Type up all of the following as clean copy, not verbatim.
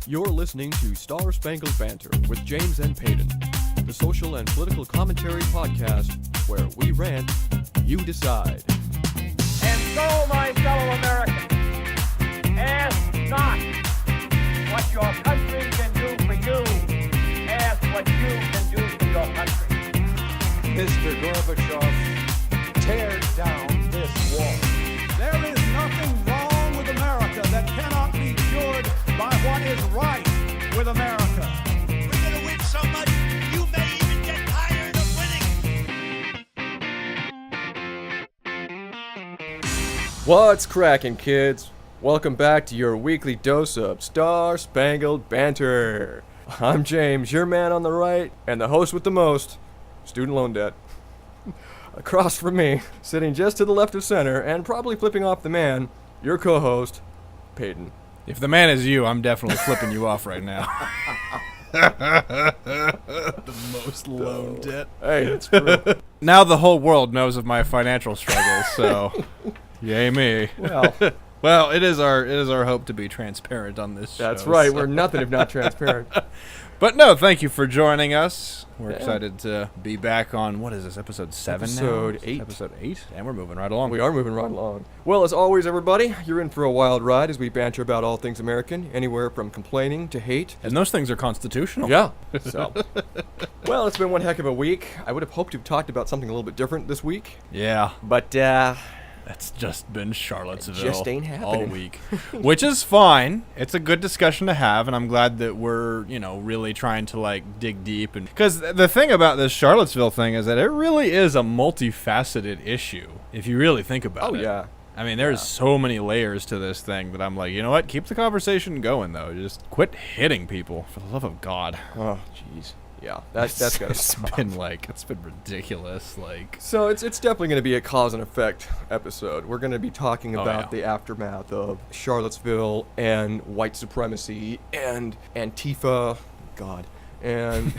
You're listening to Spangled Banter with James and Peyton, the social and political commentary podcast where we rant, you decide. And so, my fellow Americans, ask not what your country can do for you, ask what you can do for your country. Mr. Gorbachev, tear down this wall. There is nothing wrong with America that cannot be cured by what is right with America. We're going to win so much, you may even get tired of winning. What's cracking, kids? Welcome back to your weekly dose of Spangled Banter. I'm James, your man on the right, and the host with the most, student loan debt. Across from me, sitting just to the left of center, and probably flipping off the man, your co-host, Peyton. If the man is you, I'm definitely flipping you off right now. The most loan debt. Hey, that's true. Now the whole world knows of my financial struggles, so yay me. Well, it is our hope to be transparent on this show. That's right. So. We're nothing if not transparent. But no, thank you for joining us. We're excited to be back on, what is this, episode 7 Episode now? 8. Episode 8, and we're moving right along. We are moving right along. Well, as always, everybody, you're in for a wild ride as we banter about all things American, anywhere from complaining to hate. And those things are constitutional. Yeah. So, well, it's been one heck of a week. I would have hoped to have talked about something a little bit different this week. Yeah. But, That's just been Charlottesville it just ain't happening. all week, which is fine. It's a good discussion to have, and I'm glad that we're, really trying to, dig deep. And because the thing about this Charlottesville thing is that it really is a multifaceted issue, if you really think about it. Oh, yeah. I mean, there's so many layers to this thing that I'm like, you know what? Keep the conversation going, though. Just quit hitting people, for the love of God. Oh, jeez. Yeah, that's got to It's been ridiculous. So it's definitely going to be a cause and effect episode. We're going to be talking about the aftermath of Charlottesville and white supremacy and Antifa, God, and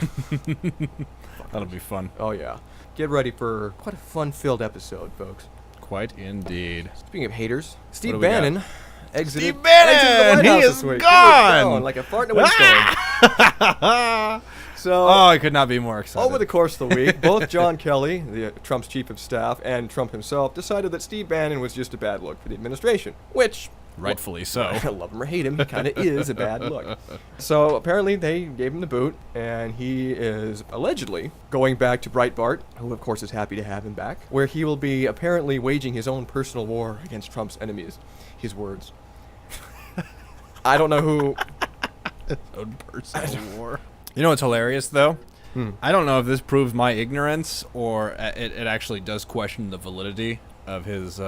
That'll be fun. oh yeah, get ready for quite a fun-filled episode, folks. Quite indeed. Speaking of haters, Steve do we got? Bannon exited Steve Bannon! the White He House is this week. gone! He was gone like a fart in a windstorm. So, Oh, I could not be more excited. over the course of the week, both John Kelly, Trump's chief of staff, and Trump himself decided that Steve Bannon was just a bad look for the administration, which, Rightfully so. love him or hate him, kind of is a bad look. So apparently they gave him the boot, and he is allegedly going back to Breitbart, who of course is happy to have him back, where he will be apparently waging his own personal war against Trump's enemies. His words. I don't know who... Own personal war. You know what's hilarious, though? I don't know if this proves my ignorance or it actually does question the validity of his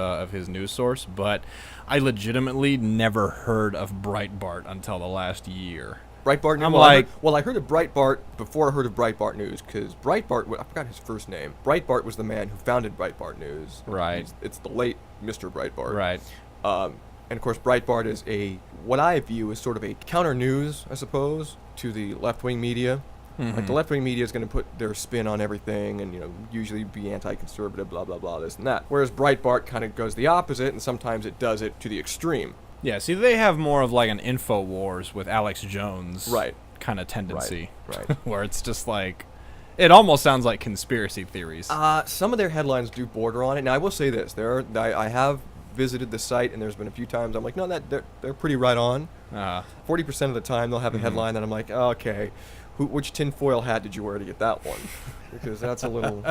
news source, but I legitimately never heard of Breitbart until the last year. Breitbart News? I'm I heard of Breitbart before I heard of Breitbart News, because Breitbart, I forgot his first name. Breitbart was the man who founded Breitbart News. Right. It's the late Mr. Breitbart. Right. And of course, Breitbart is what I view as sort of a counter news, I suppose, to the left-wing media. Like the left-wing media is going to put their spin on everything and, usually be anti-conservative, blah, blah, blah, this and that. Whereas Breitbart kind of goes the opposite, and sometimes it does it to the extreme. Yeah, see, they have more of like an InfoWars with Alex Jones Right. kind of tendency. Right. Where it's just like, it almost sounds like conspiracy theories. Some of their headlines do border on it. Now, I will say this. I have visited the site, and there's been a few times I'm like, no, they're pretty right on. 40% of the time they'll have a headline that I'm like, oh, okay, which tinfoil hat did you wear to get that one? Because that's a little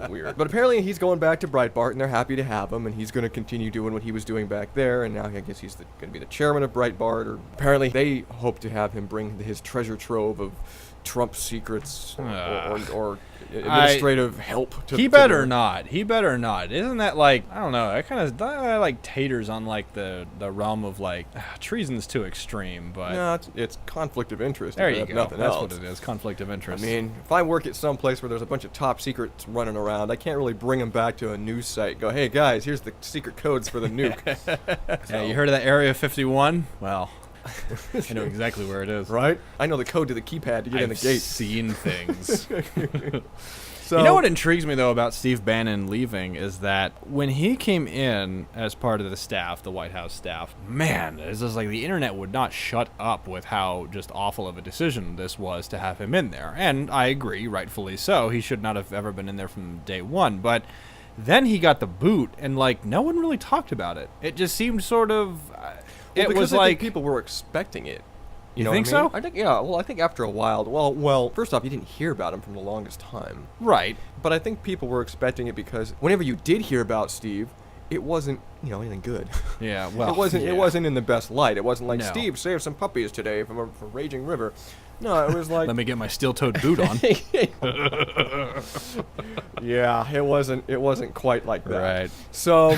weird. But apparently he's going back to Breitbart, and they're happy to have him, and he's going to continue doing what he was doing back there, and now I guess he's going to be the chairman of Breitbart, or apparently they hope to have him bring his treasure trove of Trump secrets or administrative help to He better not. Isn't that like, I don't know, I like taters on like the realm of like treason's too extreme, but no, it's conflict of interest. there if you go. Nothing That's else. what it is, conflict of I interest. mean, if I work at some place where there's a bunch of top secrets running around, I can't really bring them back to a news site and go, hey guys, here's the secret codes for the nuke. Yeah, you heard of that Area 51? Well, I know exactly where it is. Right? I know the code to the keypad to get in the I've gate. seen things. So you know what intrigues me though about Steve Bannon leaving is that when he came in as part of the staff, the White House staff, man, it's just like the internet would not shut up with how just awful of a decision this was to have him in there. And I agree, rightfully so. He should not have ever been in there from day one. But then he got the boot, and like no one really talked about it. It just seemed sort of. It because was I like think people were expecting it. You know think what I mean? so? I think yeah. Well, I think after a while. Well. First off, you didn't hear about him from the longest time. right. But I think people were expecting it because whenever you did hear about Steve, it wasn't anything good. Yeah. Well, it wasn't. yeah. It wasn't in the best light. It wasn't like No. Steve saved some puppies today from a raging river. No, it was like Let me get my steel-toed boot on. yeah, it wasn't quite like that. Right. So,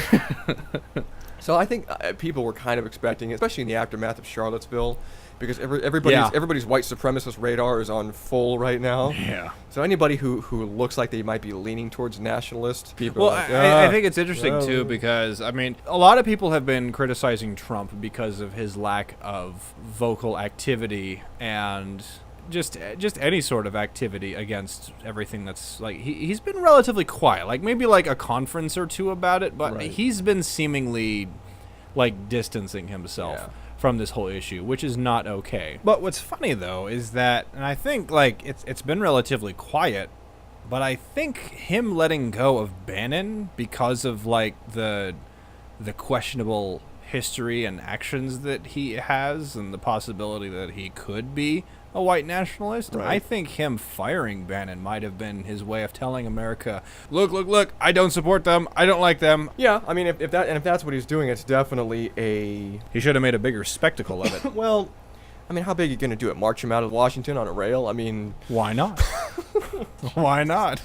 so I think people were kind of expecting it, especially in the aftermath of Charlottesville, because everybody's white supremacist radar is on full right now. Yeah. So anybody who looks like they might be leaning towards nationalist, people Well, are like, I think it's interesting too because I mean, a lot of people have been criticizing Trump because of his lack of vocal activity and just any sort of activity against everything that's like he's been relatively quiet, like maybe like a conference or two about it, but Right. he's been seemingly like distancing himself. Yeah. From this whole issue, which is not okay. But what's funny though is that, and I think like it's been relatively quiet, but I think him letting go of Bannon because of like the questionable history and actions that he has and the possibility that he could be a white nationalist, Right. I think him firing Bannon might have been his way of telling America, look, I don't support them, I don't like them. yeah. I mean, if that's what he's doing, it's definitely a He should have made a bigger spectacle of it. well. I mean, how big are you gonna do it? March him out of Washington on a rail? I mean, Why not? Why not?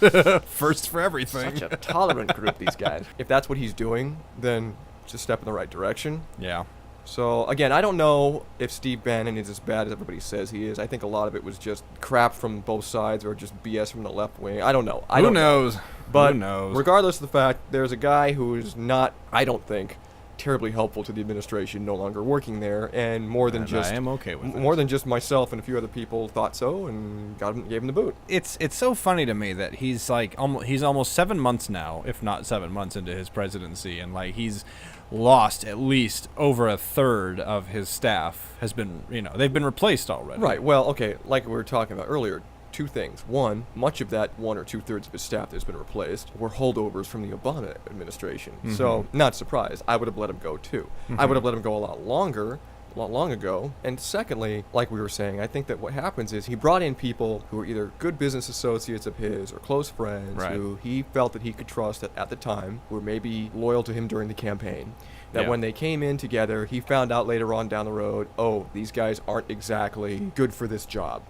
First for everything. such a tolerant group, these guys. If that's what he's doing, then it's a step in the right direction. Yeah. So, again, I don't know if Steve Bannon is as bad as everybody says he is. I think a lot of it was just crap from both sides or just BS from the left wing. I don't know. Who knows? But Who knows? regardless of the fact, there's a guy who is not, I don't think, terribly helpful to the administration no longer working there, and more than And just I am okay with it. more than just myself and a few other people thought so and gave him the boot. It's so funny to me that he's like he's almost 7 months now, if not 7 months into his presidency, and like he's lost at least over a third of his staff has been, they've been replaced already. Right. Well, okay, like we were talking about earlier, two things. One, much of that 1 or 2/3 of his staff that's been replaced were holdovers from the Obama administration. So, not surprised. I would have let him go too. I would have let him go a lot long ago. And secondly, like we were saying, I think that what happens is he brought in people who were either good business associates of his or close friends Right. who he felt that he could trust at the time, who were maybe loyal to him during the campaign. That Yeah. when they came in together, he found out later on down the road, oh, these guys aren't exactly good for this job.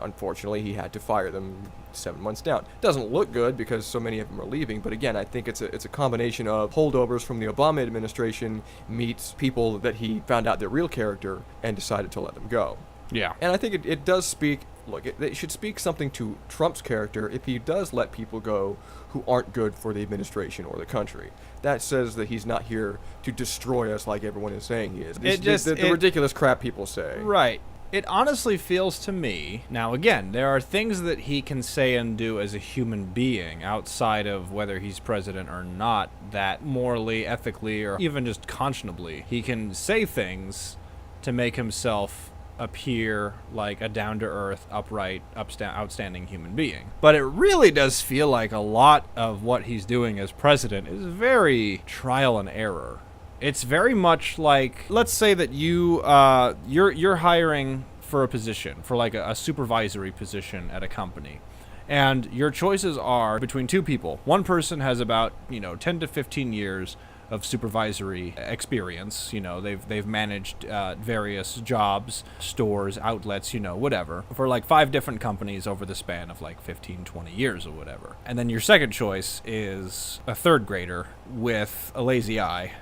Unfortunately, he had to fire them 7 months down. Doesn't look good because so many of them are leaving, but again, I think it's a combination of holdovers from the Obama administration meets people that he found out their real character and decided to let them go. Yeah. And I think it does speak, look, it should speak something to Trump's character if he does let people go who aren't good for the administration or the country. That says that he's not here to destroy us like everyone is saying he is. The ridiculous crap people say. Right. It honestly feels to me, now again, there are things that he can say and do as a human being outside of whether he's president or not that morally, ethically, or even just conscionably, he can say things to make himself appear like a down-to-earth, upright, outstanding human being. But it really does feel like a lot of what he's doing as president is very trial and error. It's very much like, let's say that you're hiring for a position, for like a supervisory position at a company. And your choices are between two people. One person has about, 10 to 15 years of supervisory experience. They've managed various jobs, stores, outlets, whatever, for like 5 different companies over the span of like 15, 20 years or whatever. And then your second choice is a third grader with a lazy eye.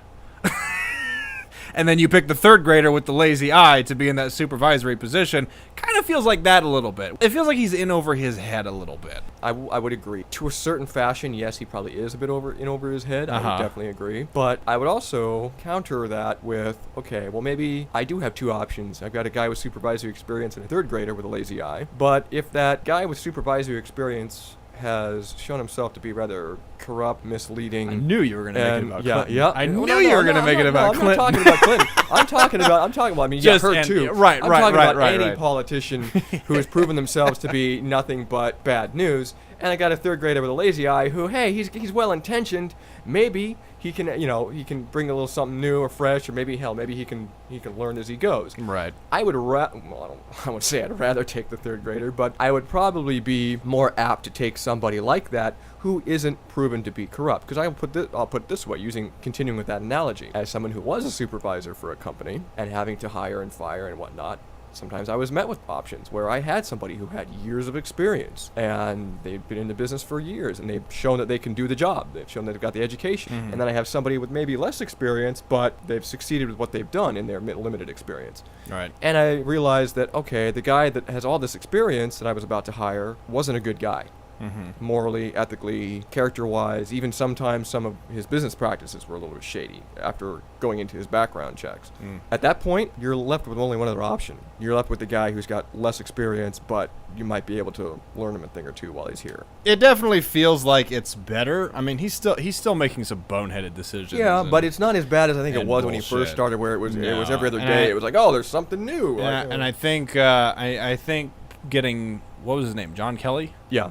And then you pick the third grader with the lazy eye to be in that supervisory position. Kind of feels like that a little bit. It feels like he's in over his head a little bit. I would agree. To a certain fashion, yes, he probably is a bit over his head. I would definitely agree. But I would also counter that with, okay, well, maybe I do have 2 options. I've got a guy with supervisory experience and a third grader with a lazy eye. But if that guy with supervisory experience has shown himself to be rather corrupt, misleading. I knew you were going to make it about Clinton. Yeah, I knew you were going to make it about Clinton. I'm not talking about Clinton. I'm talking about. I mean, Just her and- too. right, I'm right, talking right, about right, any right. politician who has proven themselves to be nothing but bad news. And I got a third grader with a lazy eye who, hey, he's well intentioned. Maybe he can, he can bring a little something new or fresh, or maybe he can learn as he goes. Right. I would I would say I'd rather take the third grader, but I would probably be more apt to take somebody like that who isn't proven to be corrupt. Because I'll put it this way, continuing with that analogy, as someone who was a supervisor for a company and having to hire and fire and whatnot. Sometimes I was met with options where I had somebody who had years of experience and they've been in the business for years and they've shown that they can do the job. They've shown that they've got the education. Mm-hmm. And then I have somebody with maybe less experience, but they've succeeded with what they've done in their limited experience. Right. And I realized that, okay, the guy that has all this experience that I was about to hire wasn't a good guy. Mm-hmm. Morally, ethically, character-wise, even sometimes some of his business practices were a little bit shady after going into his background checks. At that point, you're left with only one other option. You're left with the guy who's got less experience, but you might be able to learn him a thing or two while he's here. It definitely feels like it's better. I mean, he's still making some boneheaded decisions. Yeah, and- but it's not as bad as I think it and was when he first bullshit. started, where it was No, every other and day. I- It was like, oh, there's something new. Yeah, Like, and I think I think getting, what was his name, John Kelly? yeah.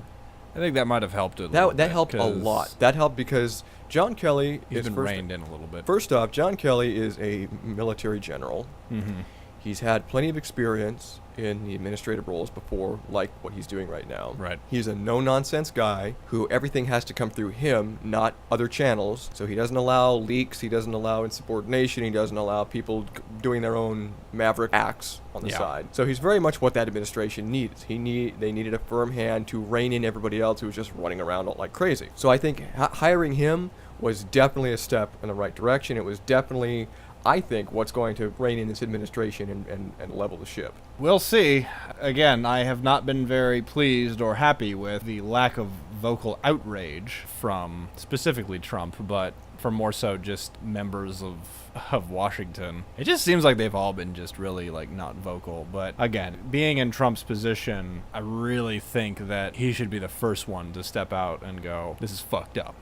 I think that might have helped it. A little That bit, helped a 'cause lot. That helped because John Kelly He's is been first, reined in a little bit. First off, John Kelly is a military general. Mm-hmm. He's had plenty of experience in the administrative roles before, like what he's doing right now. Right. He's a no-nonsense guy who everything has to come through him, not other channels. So he doesn't allow leaks. He doesn't allow insubordination. He doesn't allow people doing their own maverick acts on the Yeah. side. So he's very much what that administration needs. They needed a firm hand to rein in everybody else who was just running around like crazy. So I think hiring him was definitely a step in the right direction. It was definitely, I think, what's going to rein in this administration and level the ship. We'll see. Again, I have not been very pleased or happy with the lack of vocal outrage from specifically Trump, but from more so just members of Washington. It just seems like they've all been just really like not vocal. But again, being in Trump's position, I really think that he should be the first one to step out and go, this is fucked up.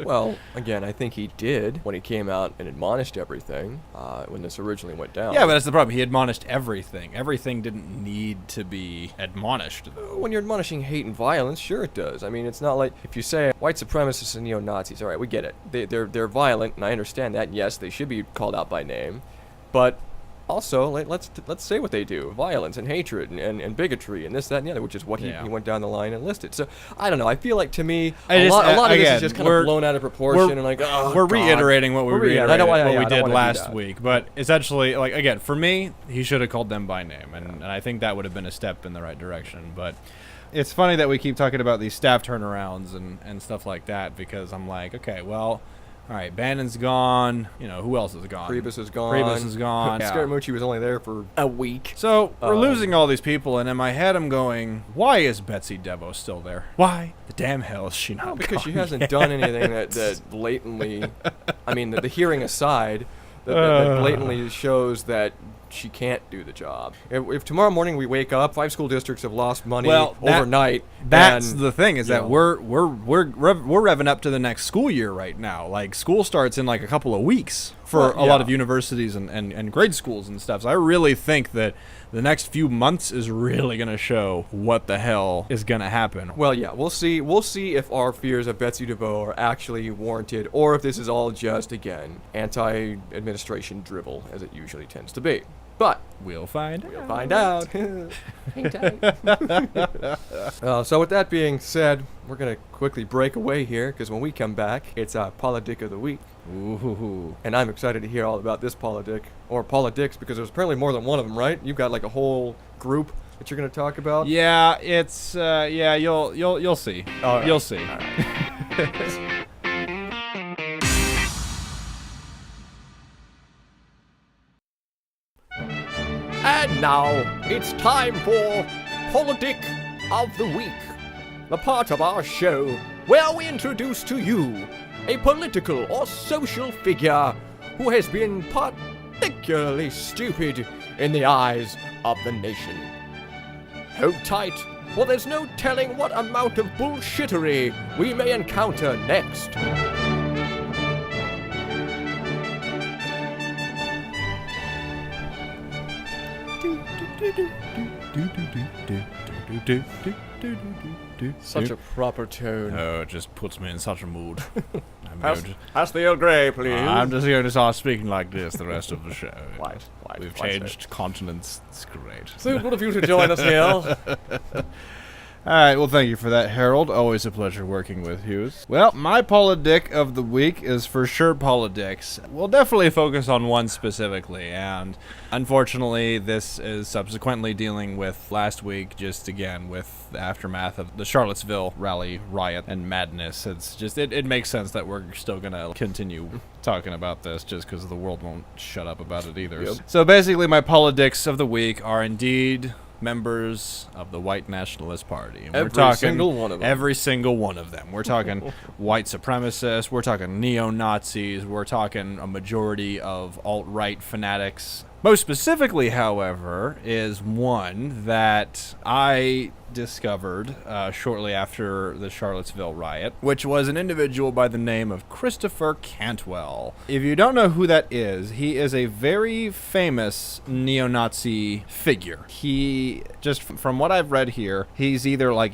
Well, again, I think he did when he came out and admonished everything when this originally went down. Yeah, but that's the problem. He admonished everything. Everything didn't need to be admonished, though. when you're admonishing hate and violence, sure it does. I mean, it's not like if you say white supremacists and neo-Nazis, all right, we get it. They're violent, and I understand that. And yes, they should be called out by name, but also let's say what they do: violence and hatred and bigotry and this, that, and the other, which is what he went down the line and listed. So I don't know. I feel like to me a lot of this is just kind of blown out of proportion and like we're reiterating what we reiterated, what we did last that. week. But essentially, like again, for me, he should have called them by name, and I think that would have been a step in the right direction. But it's funny that we keep talking about these staff turnarounds and stuff like that, because I'm like, okay, well, all right, Bannon's gone. You know, who else is gone? Priebus is gone. Priebus is gone. Scaramucci was only there for a week. So we're losing all these people, and in my head I'm going, why is Betsy DeVos still there? Why the damn hell is she not Well, because she gone hasn't yet? done anything that blatantly, I mean, the hearing aside, that blatantly shows that she can't do the job. If tomorrow morning we wake up, 5 school districts have lost money overnight. That's and, the thing, is you that know, we're revving up to the next school year right now. Like, school starts in like a couple of weeks for a lot of universities and grade schools and stuff. So I really think that the next few months is really going to show what the hell is going to happen. Well, yeah, we'll see. We'll see if our fears of Betsy DeVos are actually warranted, or if this is all just, again, anti-administration dribble, as it usually tends to be. But We'll find we'll find out. Hang tight. So with that being said, we're going to quickly break away here, because when we come back, it's our Politic of the Week. Ooh. And I'm excited to hear all about this politic, or politics, because there's apparently more than one of them, right? You've got like a whole group that you're going to talk about. Yeah, it's yeah, you'll see. All right. You'll see. All right. And now it's time for Politic of the Week, the part of our show where we introduce to you a political or social figure who has been particularly stupid in the eyes of the nation. Hold tight, well, there's no telling what amount of bullshittery we may encounter next. Such a proper tune. Oh, it just puts me in such a mood. Pass the Earl Grey, please. I'm just going to start speaking like this the rest of the show. Quite. We've changed continents. It's great. So good of you to join us here. All right, well, thank you for that, Harold. Always a pleasure working with Hughes. Well, my Polidic of the week is for sure Politics. We'll definitely focus on one specifically, and unfortunately, this is subsequently dealing with last week, just again, with the aftermath of the Charlottesville rally riot and madness. It's just, it makes sense that we're still going to continue talking about this just because the world won't shut up about it either. Yep. So basically, my Politics of the week are indeed members of the white nationalist party. And Every we're talking single one of them. Every single one of them. We're talking white supremacists. We're talking neo-Nazis. We're talking a majority of alt-right fanatics. Most specifically, however, is one that I discovered shortly after the Charlottesville riot, which was an individual by the name of Christopher Cantwell. If you don't know who that is, he is a very famous neo-Nazi figure. He, just from what I've read here, he's either like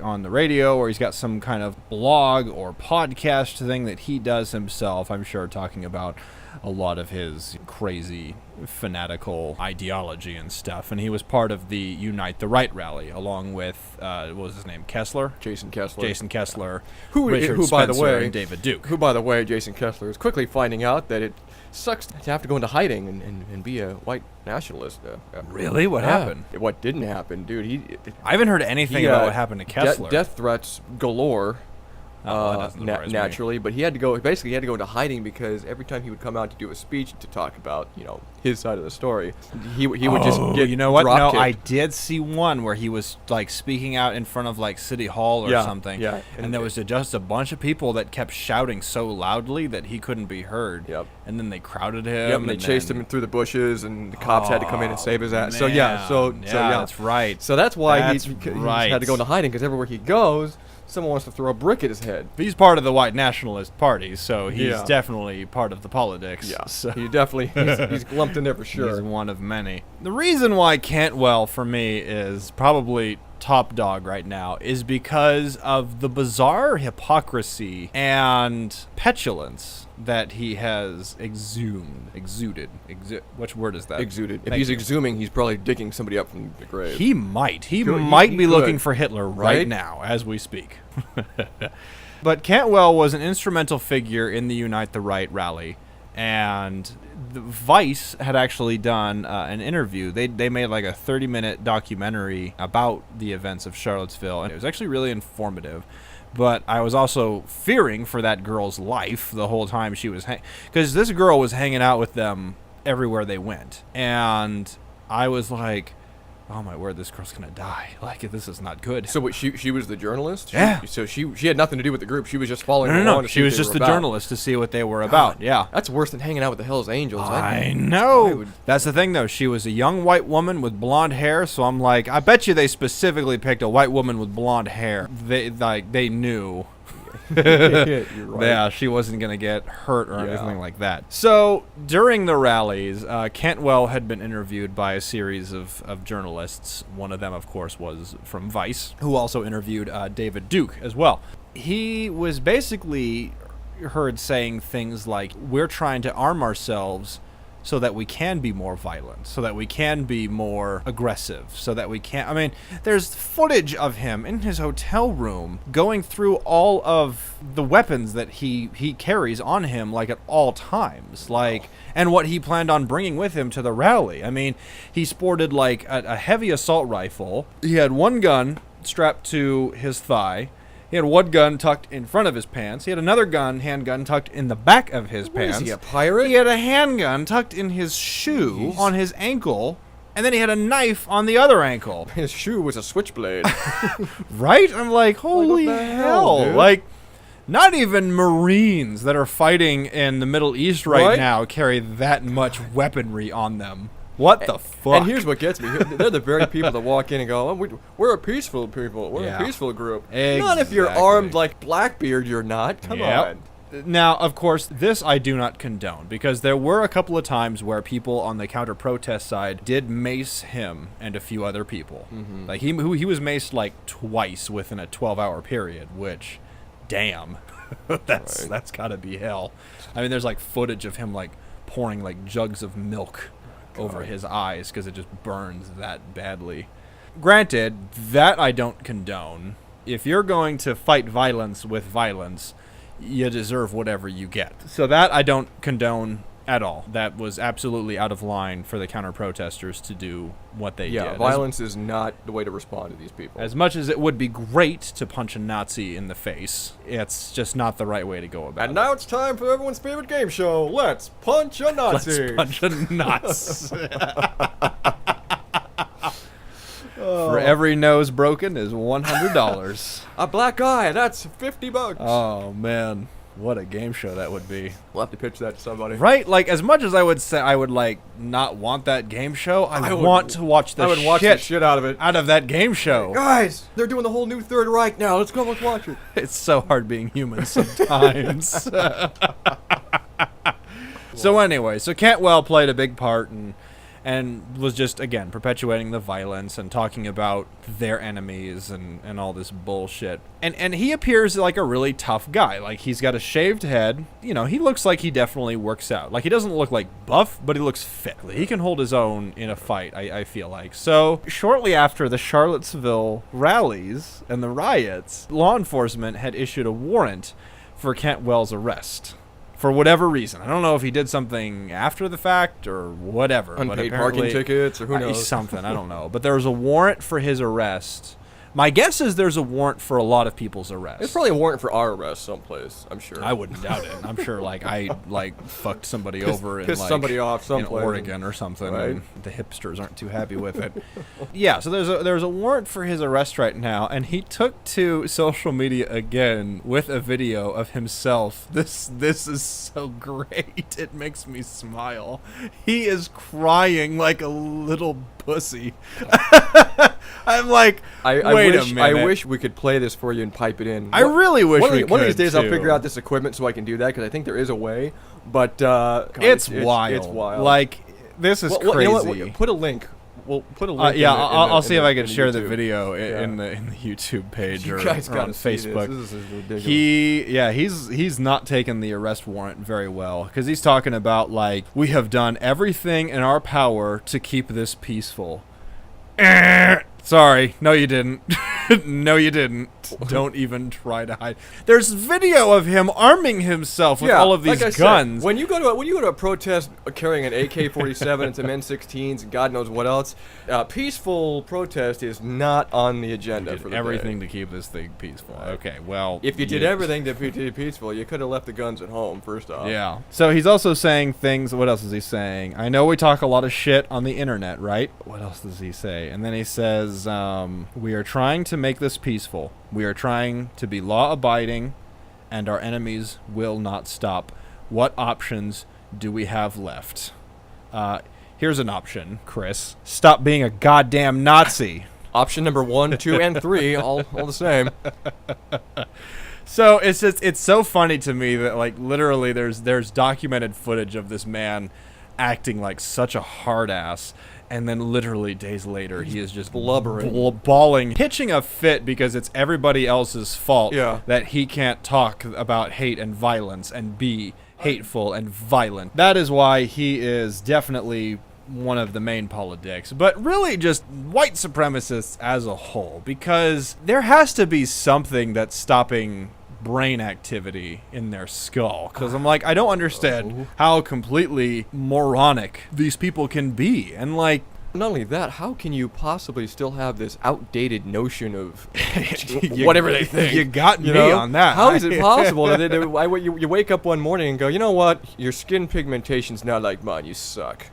on the radio, or he's got some kind of blog or podcast thing that he does himself, I'm sure, talking about a lot of his crazy fanatical ideology and stuff. And he was part of the Unite the Right rally, along with what was his name, Kessler? Jason Kessler. Richard Who by the Spencer, way, and David Duke. Who, by the way, Jason Kessler is quickly finding out that it sucks to have to go into hiding and be a white nationalist. Really? What happened? What didn't happen, dude? I haven't heard anything about what happened to Kessler. Death threats galore. That doesn't surprise me. Naturally, but he had to go into hiding because every time he would come out to do a speech to talk about, his side of the story, he would just get you know what? No, drop-kicked. I did see one where he was like speaking out in front of like City Hall or something. Yeah. And there was just a bunch of people that kept shouting so loudly that he couldn't be heard. Yep. And then they crowded him. Yep, and they chased him through the bushes, and the cops had to come in and save his ass. Man. So that's right. So that's why he right. had to go into hiding, because everywhere he goes, someone wants to throw a brick at his head. He's part of the white nationalist party, so he's Yeah. definitely part of the politics. Yeah, So he definitely he's lumped in there for sure. he's one of many. The reason why Cantwell, for me, is probably top dog right now is because of the bizarre hypocrisy and petulance that he has exuded. Which word is that? Exuded. If Thank he's you. exhuming, he's probably digging somebody up from the grave. He might. He Could- might he be could. looking for Hitler right Right? now as we speak. But Cantwell was an instrumental figure in the Unite the Right rally. And the Vice had actually done an interview. They made like a 30-minute documentary about the events of Charlottesville. And it was actually really informative. But I was also fearing for that girl's life the whole time she was because this girl was hanging out with them everywhere they went. And I was like, oh my word, this girl's gonna die. Like, this is not good. So what, she was the journalist? Yeah. So she had nothing to do with the group. She was just following No, along to she see what was they just were the about. journalist to see what they were about. Yeah. That's worse than hanging out with the Hells Angels. I I know. would- That's the thing, though. She was a young white woman with blonde hair, so I'm like, I bet you they specifically picked a white woman with blonde hair. They knew. You're right. Yeah, she wasn't going to get hurt or Yeah. anything like that. So, during the rallies, Cantwell had been interviewed by a series of journalists. One of them, of course, was from Vice, who also interviewed David Duke as well. He was basically heard saying things like, we're trying to arm ourselves so that we can be more violent, so that we can be more aggressive, so that we can... I mean, there's footage of him in his hotel room going through all of the weapons that he carries on him, like, at all times, like, and what he planned on bringing with him to the rally. I mean, he sported, like, a heavy assault rifle. He had one gun strapped to his thigh. He had one gun tucked in front of his pants. He had another handgun tucked in the back of his What pants. is he, a pirate? He had a handgun tucked in his shoe on his ankle, and then he had a knife on the other ankle. His shoe was a switchblade. Right? I'm like, holy the hell. hell, dude? Like, not even Marines that are fighting in the Middle East right Right? now carry that much weaponry on them. What the fuck? And here's what gets me. They're the very people that walk in and go, oh, we're a peaceful people. We're Yeah. a peaceful group. Exactly. Not if you're armed like Blackbeard, you're not. Come on. Now, of course, this I do not condone, because there were a couple of times where people on the counter-protest side did mace him and a few other people. Mm-hmm. Like, he was maced, like, twice within a 12-hour period, which, damn, that's gotta be hell. I mean, there's, like, footage of him, like, pouring, like, jugs of milk over his eyes because it just burns that badly. Granted, that I don't condone. If you're going to fight violence with violence, you deserve whatever you get. So that I don't condone at all. That was absolutely out of line for the counter-protesters to do what they did. Yeah, violence is not the way to respond to these people. As much as it would be great to punch a Nazi in the face, it's just not the right way to go about it. And now it's time for everyone's favorite game show. Let's punch a Nazi. Let's punch a Nazi. For every nose broken is $100. A black eye, that's $50. Oh, man. What a game show that would be. We'll have to pitch that to somebody. Right? Like, as much as I would say I would, like, not want that game show, I would want to watch the watch the shit out of it. out of that game show. Guys, they're doing the whole new Third Reich now. Let's watch it. It's so hard being human sometimes. So anyway, so Cantwell played a big part and was just, again, perpetuating the violence and talking about their enemies and all this bullshit. And he appears like a really tough guy. Like, he's got a shaved head. You know, he looks like he definitely works out. Like, he doesn't look like buff, but he looks fit. He can hold his own in a fight, I feel like. So, shortly after the Charlottesville rallies and the riots, law enforcement had issued a warrant for Cantwell's arrest. For whatever reason. I don't know if he did something after the fact or whatever. Unpaid parking tickets or who knows. Something, I don't know. But there was a warrant for his arrest. My guess is there's a warrant for a lot of people's arrests. There's probably a warrant for our arrest someplace, I'm sure. I wouldn't doubt it. I'm sure, like, I, like, fucked somebody over in, pissed like, somebody off in someplace. Oregon or something, Right? and the hipsters aren't too happy with it. Yeah, so there's a warrant for his arrest right now, and he took to social media again with a video of himself. This is so great. It makes me smile. He is crying like a little pussy. I'm like, wait a minute. I wish we could play this for you and pipe it in. I really wish we could, one of these days I'll too. figure out this equipment so I can do that, because I think there is a way. But God, it's wild. It's wild. Like, this is crazy. You know what? Put a link. We'll put a link. Yeah, in the, I'll see if I can share YouTube. the video Yeah. in the YouTube page You or guys on gotta see Facebook. This is ridiculous. He's not taking the arrest warrant very well, because he's talking about, like, we have done everything in our power to keep this peaceful. Sorry, no you didn't. No you didn't. Don't even try to hide. There's video of him arming himself with all of these like I guns. Said, when you go to a protest carrying an AK-47 and some M16s and God knows what else, peaceful protest is not on the agenda for the everything day. to keep this thing peaceful. Okay, well, If you did everything to be peaceful, you could have left the guns at home, first off. Yeah. So he's also saying things. What else is he saying? I know we talk a lot of shit on the internet, right? What else does he say? And then he says, we are trying to make this peaceful. We are trying to be law-abiding, and our enemies will not stop. What options do we have left? Here's an option, Chris. Stop being a goddamn Nazi. Option number 1, 2, and 3, all the same. So it's so funny to me that, like, literally there's documented footage of this man acting like such a hard ass, and then literally days later he is just blubbering, bawling, pitching a fit because it's everybody else's fault that he can't talk about hate and violence and be hateful and violent. That is why he is definitely one of the main politics, but really just white supremacists as a whole, because there has to be something that's stopping brain activity in their skull, because I'm like, I don't understand how completely moronic these people can be. And, like, not only that, how can you possibly still have this outdated notion of you- whatever they think? you got me know? on that. How is it possible that you wake up one morning and go, you know what, your skin pigmentation's not like mine, you suck.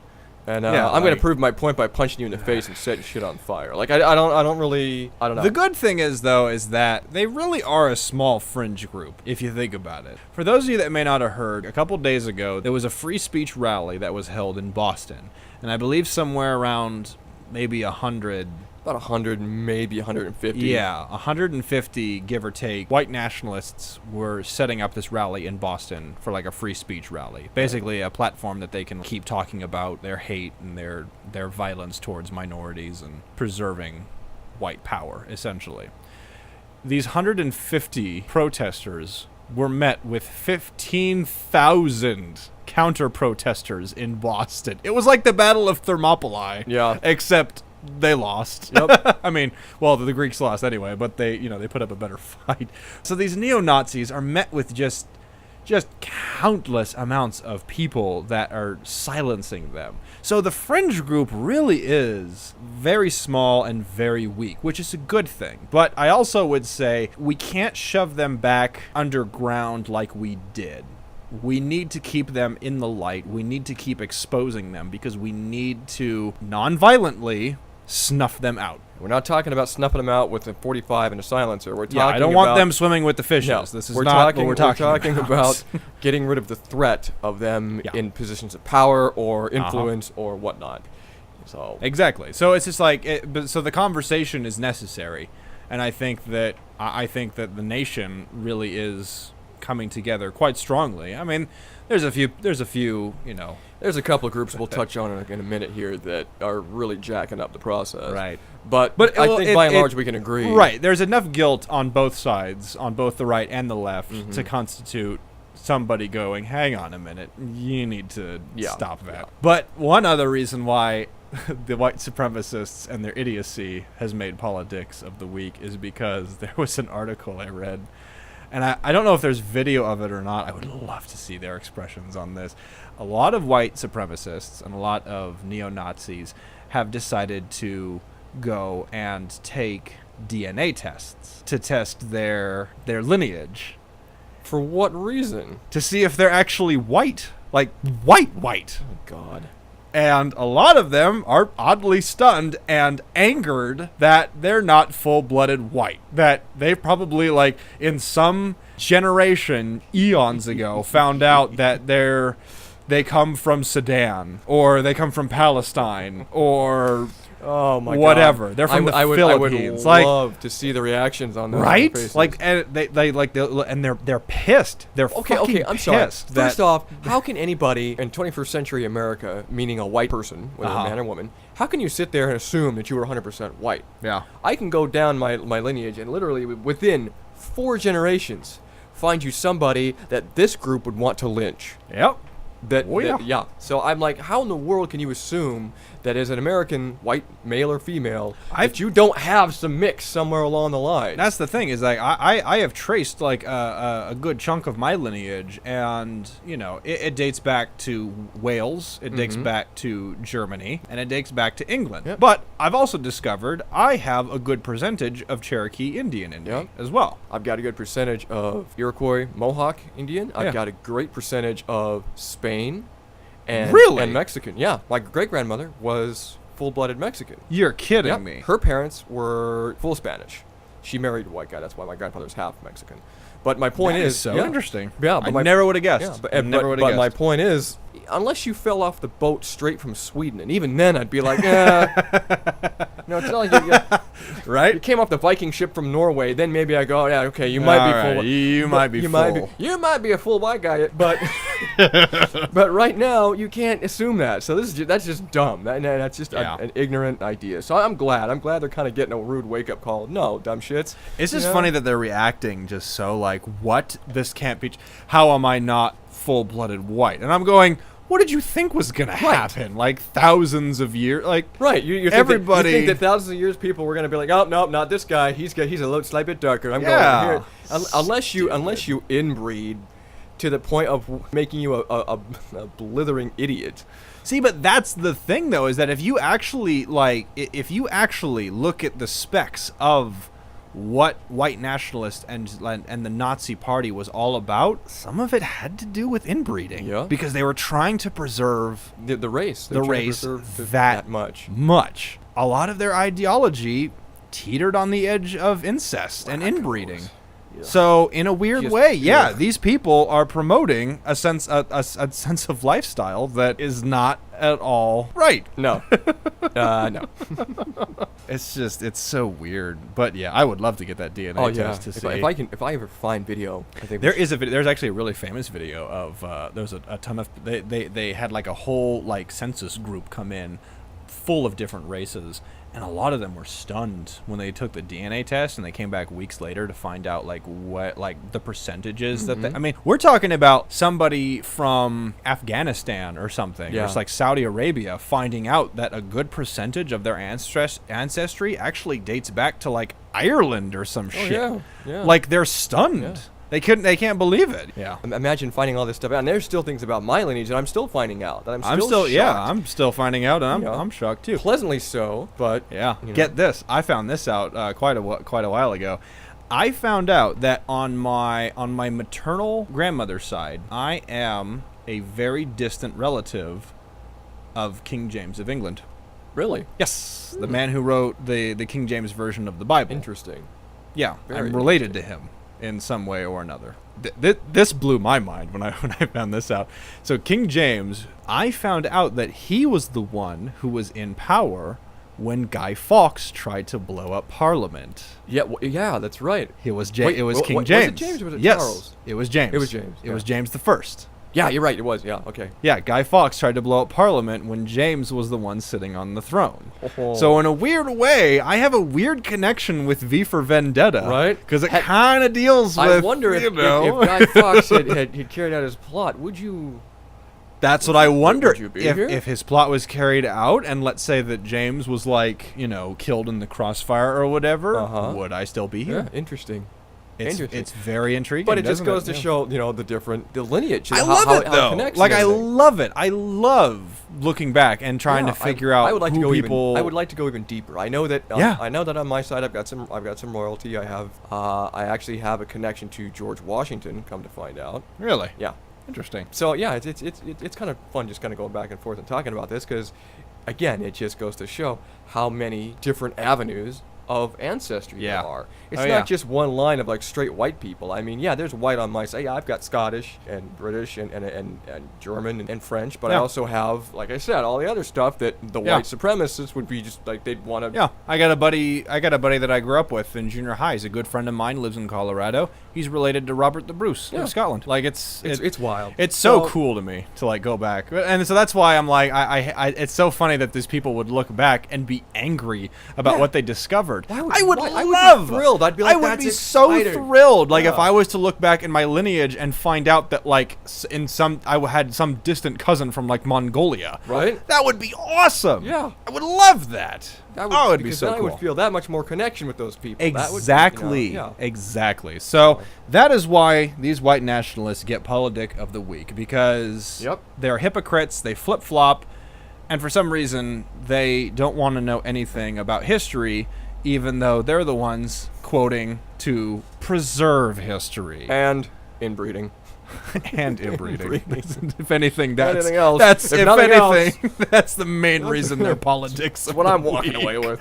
And Yeah, I'm going like- to prove my point by punching you in the face and setting shit on fire. Like, I don't know. The good thing is, though, is that they really are a small fringe group, if you think about it. For those of you that may not have heard, a couple days ago, there was a free speech rally that was held in Boston. And I believe somewhere around maybe 100... About 100, maybe 150. Yeah, 150, give or take, white nationalists were setting up this rally in Boston for like a free speech rally. Basically a platform that they can keep talking about their hate and their violence towards minorities and preserving white power, essentially. These 150 protesters were met with 15,000 counter-protesters in Boston. It was like the Battle of Thermopylae. Yeah. Except they lost. Yep. I mean, well, the Greeks lost anyway, but they put up a better fight. So these neo-Nazis are met with just countless amounts of people that are silencing them. So the fringe group really is very small and very weak, which is a good thing. But I also would say we can't shove them back underground like we did. We need to keep them in the light. We need to keep exposing them because we need to non-violently snuff them out. We're not talking about snuffing them out with a 45 and a silencer. We're talking Yeah, I don't want them swimming with the fishes. No, This is we're not talking, what we're talking about getting rid of the threat of them Yeah. in positions of power or influence or whatnot. So Exactly. So it's just like, so the conversation is necessary, and I think that the nation really is coming together quite strongly. I mean, there's a few, there's a couple of groups we'll touch on in a minute here that are really jacking up the process. Right. But I think by and large we can agree. Right. There's enough guilt on both sides, on both the right and the left, to constitute somebody going, hang on a minute, you need to stop that. Yeah. But one other reason why the white supremacists and their idiocy has made politics of the week is because there was an article I read, and I don't know if there's video of it or not. I would love to see their expressions on this. A lot of white supremacists and a lot of neo-Nazis have decided to go and take DNA tests to test their lineage. For what reason? To see if they're actually white. Like, white. Oh, God. And a lot of them are oddly stunned and angered that they're not full-blooded white. That they probably, like, in some generation, eons ago, found out that they come from Sudan, or they come from Palestine, or Oh my whatever. God. They're from the Philippines. I would like, love to see the reactions on those right? faces. Like, and they're pissed. They're fucking I'm sorry. pissed. First off, how can anybody in 21st century America, meaning a white person, whether a man or woman, how can you sit there and assume that you are 100% white? Yeah. I can go down my lineage and literally within 4 generations find you somebody that this group would want to lynch. Yep. Yeah. So I'm like, how in the world can you assume that as an American white male or female that you don't have some mix somewhere along the line? That's the thing, is like I have traced like a good chunk of my lineage, and it dates back to Wales, it dates back to Germany, and it dates back to England. Yep. But I've also discovered I have a good percentage of Cherokee Indian in me as well. I've got a good percentage of Iroquois Mohawk Indian. I've got a great percentage of Spain and Mexican. Yeah, my great-grandmother was full-blooded Mexican. You're kidding Yep. me. Her parents were full Spanish. She married a white guy. That's why my grandfather's half Mexican. But my point That is is so yeah. interesting. Yeah, but I never would have guessed. Yeah, but, I never would have but guessed. my point is, unless you fell off the boat straight from Sweden, and even then I'd be like, no, it's not like you right? came off the Viking ship from Norway. Then maybe I go, yeah, okay, you might be All full. right, you might be full. You might be a full white guy, but but right now you can't assume that. So that's just dumb. That's just an ignorant idea. So I'm glad they're kind of getting a rude wake up call. No, dumb shits. It's just funny that they're reacting just so like, what? This can't be. How am I not full-blooded white? And I'm going, what did you think was gonna happen? Like thousands of years, like right? You everybody think that thousands of years people were gonna be like, oh no, not this guy. He's a little slight bit darker. I'm going over here. Unless you inbreed to the point of making you a blithering idiot. See, but that's the thing, though, is that if you actually look at the specs of what white nationalists and the Nazi Party was all about, some of it had to do with inbreeding. Yeah. Because they were trying to preserve The race. the race that much. A lot of their ideology teetered on the edge of incest and inbreeding. Yeah. So in a weird Just- way, yeah. these people are promoting a sense of lifestyle that is not at all right. No. No. It's so weird. But yeah, I would love to get that DNA Oh yeah. test to see. If I ever find video, I think There's actually a really famous video of there's a ton of they had like a whole like census group come in full of different races, and a lot of them were stunned when they took the DNA test and they came back weeks later to find out like what like the percentages that I mean, we're talking about somebody from Afghanistan or something, Yeah. or it's like Saudi Arabia, finding out that a good percentage of their ancestry actually dates back to like Ireland or some shit. yeah. Like they're stunned. Yeah. They can't believe it. Yeah. Imagine finding all this stuff out, and there's still things about my lineage that I'm still finding out. That I'm still shocked. I'm still finding out, and Yeah. I'm shocked too. Pleasantly so, but Yeah. you know. Get this. I found this out quite a while ago. I found out that on my maternal grandmother's side, I am a very distant relative of King James of England. Really Yes, the man who wrote the King James version of the Bible. interesting. Yeah, Very I'm related to him in some way or another. This blew my mind when I found this out. So King James, I found out that he was the one who was in power when Guy Fawkes tried to blow up Parliament. Yeah, yeah, that's right. It was Wait, it was King was it James. James or was it yes, Charles? it was James. It was James, It yeah. was James the First. Yeah, you're right. It was. Yeah. Okay. Yeah, Guy Fawkes tried to blow up Parliament when James was the one sitting on the throne. Oh. So in a weird way, I have a weird connection with V for Vendetta. Right. Because it kind of deals with, I wonder if Guy Fawkes had carried out his plot, would you? That's what I wonder. would you be here? If his plot was carried out, and let's say that James was like, killed in the crossfire or whatever, Uh-huh. would I still be here? Yeah. Interesting. It's very intriguing. But it just doesn't goes to Yeah. show, the lineage. I how- love how it though. connects Like and I everything. love it. I love looking back and trying Yeah, to figure out I would like who to go people. I would like to go even deeper. I know that. Yeah. I know that on my side, I've got some royalty. I have. I actually have a connection to George Washington. Come to find out. Really Yeah. interesting. So yeah, it's kind of fun just kind of going back and forth and talking about this because, again, it just goes to show how many different avenues of ancestry Yeah. there are. It's Oh, not yeah. just one line of like straight white people. I mean, yeah, there's white on my side. Yeah, I've got Scottish and British and German and French, but I Yeah. also have, like I said, all the other stuff that the Yeah. white supremacists would be just like they'd want to. Yeah, I got a buddy that I grew up with in junior high. He's a good friend of mine. Lives in Colorado. He's related to Robert the Bruce Yeah. of Scotland. Like it's wild. It's so cool to me to like go back, and so that's why I'm like I it's so funny that these people would look back and be angry about Yeah. what they discovered. I would love. be thrilled. I'd be like, I would that's be so exciting. thrilled. Like if Yeah. I was to look back in my lineage and find out that like I had some distant cousin from like Mongolia. Right? That would be awesome. Yeah. I would love that. That Oh, it'd be because so then cool. I would feel that much more connection with those people. That would, Exactly. yeah. Exactly. So that is why these white nationalists get politic of the week, because Yep. they're hypocrites, they flip-flop, and for some reason they don't want to know anything about history, even though they're the ones quoting to preserve history And inbreeding. and inbreeding. Inbreeding. If anything, that's Anything else. that's If if nothing anything, that's the main reason they're politics. That's what I'm walking away with.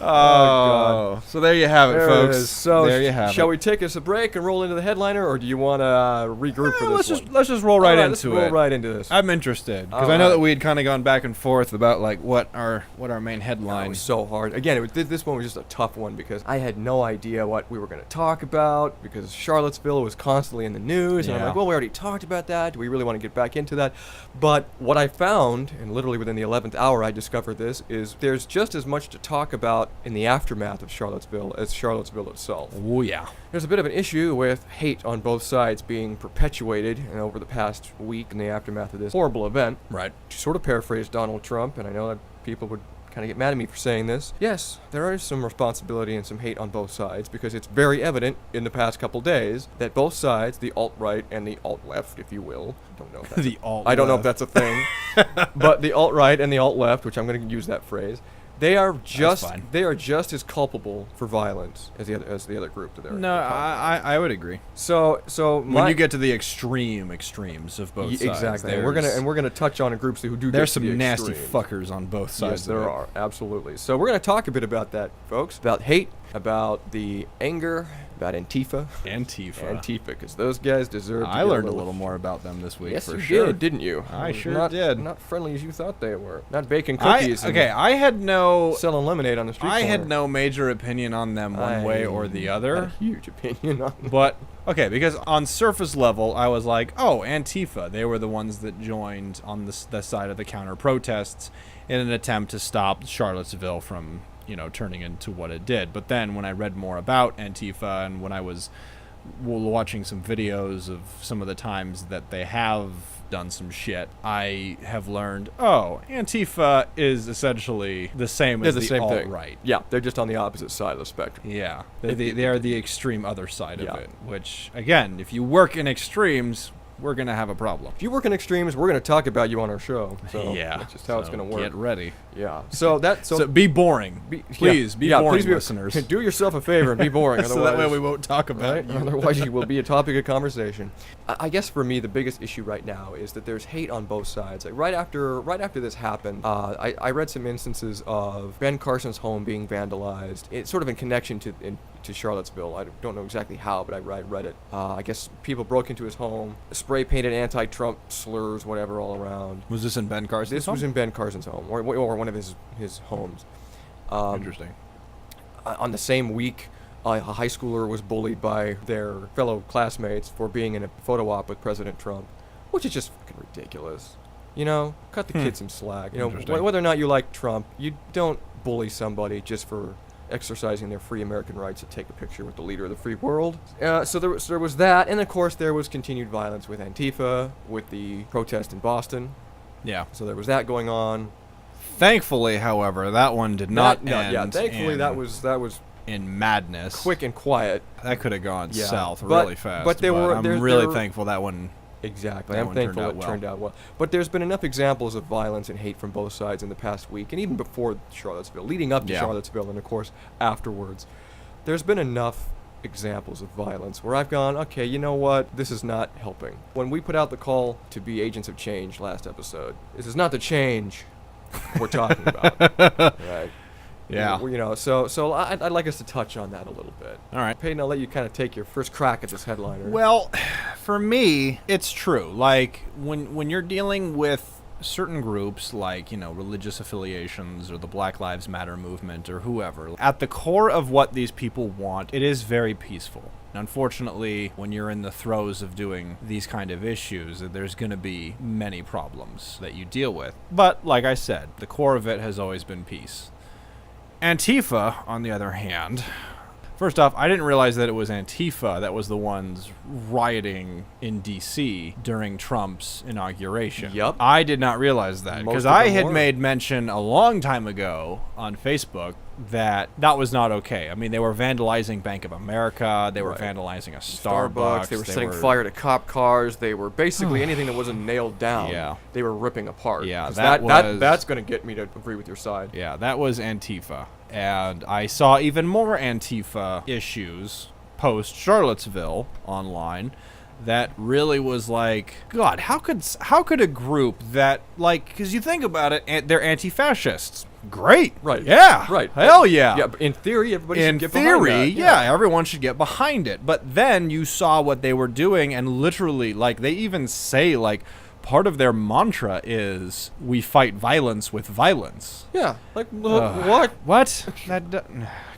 Oh, so there you have it, There folks. it is. So there you have shall it. we take us a break and roll into the headliner, or do you want to regroup for this Let's just roll right let's into roll it. right into this. I'm interested because All I know that right. we had kind of gone back and forth about like what our main It headline. was so hard. Again, this one was just a tough one because I had no idea what we were going to talk about because Charlottesville was constantly in the news, and I'm Yeah. like, well, we already talked about that. Do we really want to get back into that? But what I found, and literally within the 11th hour I discovered this, is there's just as much to talk about in the aftermath of Charlottesville as Charlottesville itself. Oh yeah. There's a bit of an issue with hate on both sides being perpetuated over the past week in the aftermath of this horrible event. Right. To sort of paraphrase Donald Trump, and I know that people would kind of get mad at me for saying this. Yes, there is some responsibility and some hate on both sides because it's very evident in the past couple days that both sides, the alt-right and the alt-left, if you will, don't know if that's The alt. I don't know if that's a thing, but the alt-right and the alt-left, which I'm going to use that phrase, They are fine. just as culpable for violence as the other group that they're. No, I would agree. So When you get to the extremes of both sides, exactly, and we're gonna touch on groups who do. There's get to some the nasty extremes. fuckers on both sides. Yes, there are, absolutely. So we're gonna talk a bit about that, folks. About hate, about the anger, about Antifa, because those guys deserve. I learned a little more about them this week. Yes, for you sure. did, didn't you? I sure not, did. Not friendly as you thought they were. Not baking cookies. I had no. Selling lemonade on the street. I had corner. no major opinion on them one way or the other. Had a huge opinion on them. But okay, because on surface level, I was like, oh, Antifa. They were the ones that joined on the side of the counter protests in an attempt to stop Charlottesville from, turning into what it did. But then when I read more about Antifa and when I was watching some videos of some of the times that they have done some shit, I have learned, Antifa is essentially the same as the same thing. alt-right. Yeah, they're just on the opposite side of the spectrum. Yeah, they are the extreme other side of it, which, again, if you work in extremes, we're going to have a problem. If you work in extremes, we're going to talk about you on our show. So yeah. that's just how it's going to work. Get ready. Yeah. So be boring. Please, be boring, please listeners. Do yourself a favor and be boring. So that way we won't talk about right? you. Otherwise, you will be a topic of conversation. I guess for me, the biggest issue right now is that there's hate on both sides. Like right after this happened, I read some instances of Ben Carson's home being vandalized. It's sort of in connection to Charlottesville. I don't know exactly how, but I read it. I guess people broke into his home, spray painted anti-Trump slurs, whatever, all around. Was this in Ben Carson's This home? was in Ben Carson's home, or one of his homes. Interesting. On the same week, a high schooler was bullied by their fellow classmates for being in a photo op with President Trump, which is just fucking ridiculous. Cut the kid some slack. Interesting. Whether or not you like Trump, you don't bully somebody just for exercising their free American rights to take a picture with the leader of the free world. So there was that, and of course there was continued violence with Antifa, with the protest in Boston. Yeah. So there was that going on. Thankfully, however, that one did not end. Yeah, thankfully that was in madness. quick and quiet. That could have gone south but- really fast. but there were- I'm there really were- thankful that one. Exactly. That I'm one thankful turned out it turned out well. But there's been enough examples of violence and hate from both sides in the past week, and even before Charlottesville, leading up to Charlottesville, and of course afterwards. There's been enough examples of violence where I've gone, okay, you know what? This is not helping. When we put out the call to be agents of change last episode, this is not the change we're talking about. Right? Yeah. So I'd like us to touch on that a little bit. All right. Peyton, I'll let you kind of take your first crack at this headliner. Well, for me, it's true. Like, when you're dealing with certain groups, like, religious affiliations or the Black Lives Matter movement or whoever, at the core of what these people want, it is very peaceful. Unfortunately, when you're in the throes of doing these kind of issues, there's going to be many problems that you deal with. But, like I said, the core of it has always been peace. Antifa, on the other hand, first off, I didn't realize that it was Antifa that was the ones rioting in D.C. during Trump's inauguration. Yup. I did not realize that, Most because of I them had were. made mention a long time ago on Facebook that was not okay. I mean, they were vandalizing Bank of America, they were Right. vandalizing a Starbucks, They were setting fire to cop cars. They were basically anything that wasn't nailed down. Yeah. They were ripping apart. Yeah, 'Cause that was- that's going to get me to agree with your side. Yeah, that was Antifa. And I saw even more Antifa issues post Charlottesville online that really was like, God, how could a group that, like, because you think about it, they're anti-fascists. Great. Right. Yeah. Right. Hell yeah. Yeah, but in theory, everybody In should get behind theory, that. yeah, everyone should get behind it. But then you saw what they were doing, and literally, like, they even say, like, part of their mantra is, we fight violence with violence. Yeah. Like, what? What? That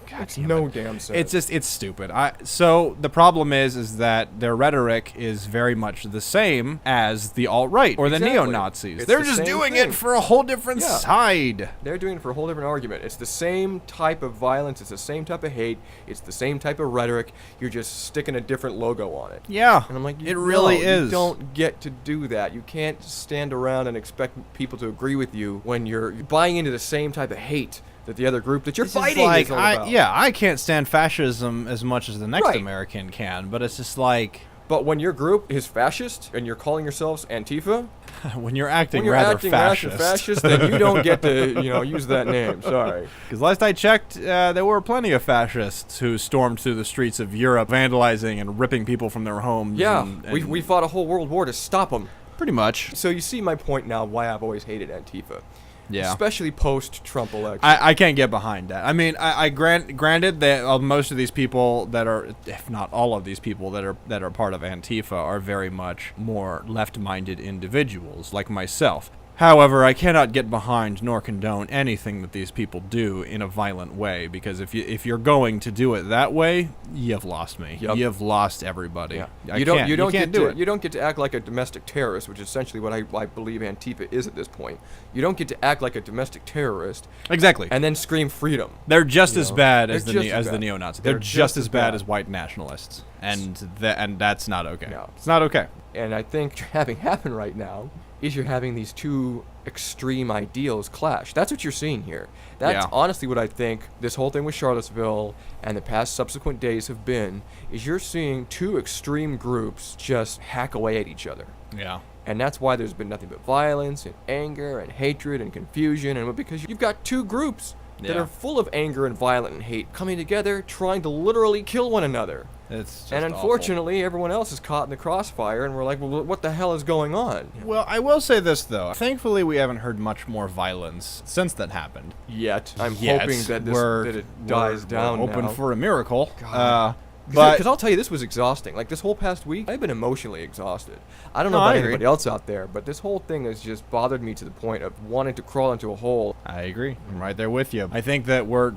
God Makes damn no it. damn sense. It's stupid. So the problem is that their rhetoric is very much the same as the alt-right or the Exactly. neo-Nazis. It's They're the just same doing thing. it for a whole different Yeah. side. They're doing it for a whole different argument. It's the same type of violence. It's the same type of hate. It's the same type of rhetoric. You're just sticking a different logo on it. Yeah. And I'm like, it really no, is. You don't get to do that. You can't stand around and expect people to agree with you when you're buying into the same type of hate that the other group that you're It's just fighting like, is all about. I can't stand fascism as much as the next Right. American can, but it's just like, But when your group is fascist and you're calling yourselves Antifa, When you're acting when you're rather acting fascist. fascist, then you don't get to, use that name. Sorry. Because last I checked, there were plenty of fascists who stormed through the streets of Europe, vandalizing and ripping people from their homes. Yeah, and we fought a whole world war to stop them. pretty much. So you see my point now why I've always hated Antifa. Yeah. Especially post-Trump election. I can't get behind that. I mean, granted that most of these people that are, if not all of these people that are part of Antifa, are very much more left-minded individuals like myself. However, I cannot get behind nor condone anything that these people do in a violent way, because if you're going to do it that way, you've lost me. Yep. You've lost everybody. Yeah. You don't can't get do to, it. You don't get to act like a domestic terrorist, which is essentially what I believe Antifa is at this point. You don't get to act like a domestic terrorist Exactly. and then scream freedom. They're just as bad They're as just as the bad. neo-Nazis. They're They're just as bad bad. as white nationalists, and that's not okay. No. It's not okay. And I think having happened right now is you're having these two extreme ideals clash. That's what you're seeing here. That's Yeah. honestly what I think this whole thing with Charlottesville and the past subsequent days have been, is you're seeing two extreme groups just hack away at each other. Yeah. And that's why there's been nothing but violence and anger and hatred and confusion, and because you've got two groups that Yeah. are full of anger and violence and hate coming together trying to literally kill one another. It's just And awful. unfortunately, everyone else is caught in the crossfire, and we're like, well, what the hell is going on? Well, I will say this though. Thankfully, we haven't heard much more violence since that happened. Yet. I'm Yet. hoping that We're- it dies we're down Open now. for a miracle. God. But Because I'll tell you, this was exhausting. Like, this whole past week, I've been emotionally exhausted. I don't know No, about I agree. anybody else out there, but this whole thing has just bothered me to the point of wanting to crawl into a hole. I agree. I'm right there with you. I think that we're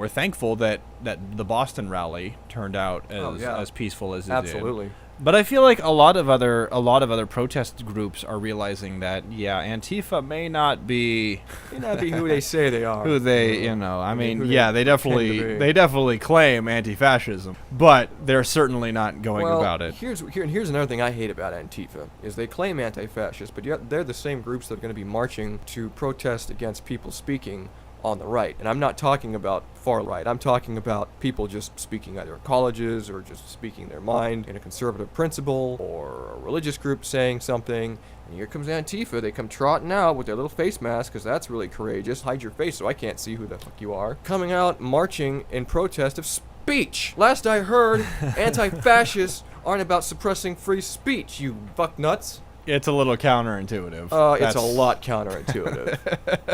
thankful that the Boston rally turned out as peaceful as it did. Absolutely. But I feel like a lot of other protest groups are realizing that Antifa may not be May not be who they say they are. who they, I who mean, they they pretend to be. definitely claim anti-fascism, but they're certainly not going Well, about it. Here's another thing I hate about Antifa is they claim anti-fascist, but yet they're the same groups that are going to be marching to protest against people speaking on the right. And I'm not talking about far right. I'm talking about people just speaking either at colleges or just speaking their mind in a conservative principle, or a religious group saying something. And here comes Antifa. They come trotting out with their little face mask, because that's really courageous. Hide your face so I can't see who the fuck you are. Coming out marching in protest of speech. Last I heard, anti-fascists aren't about suppressing free speech, you fuck nuts. It's a little counterintuitive. It's a lot counterintuitive.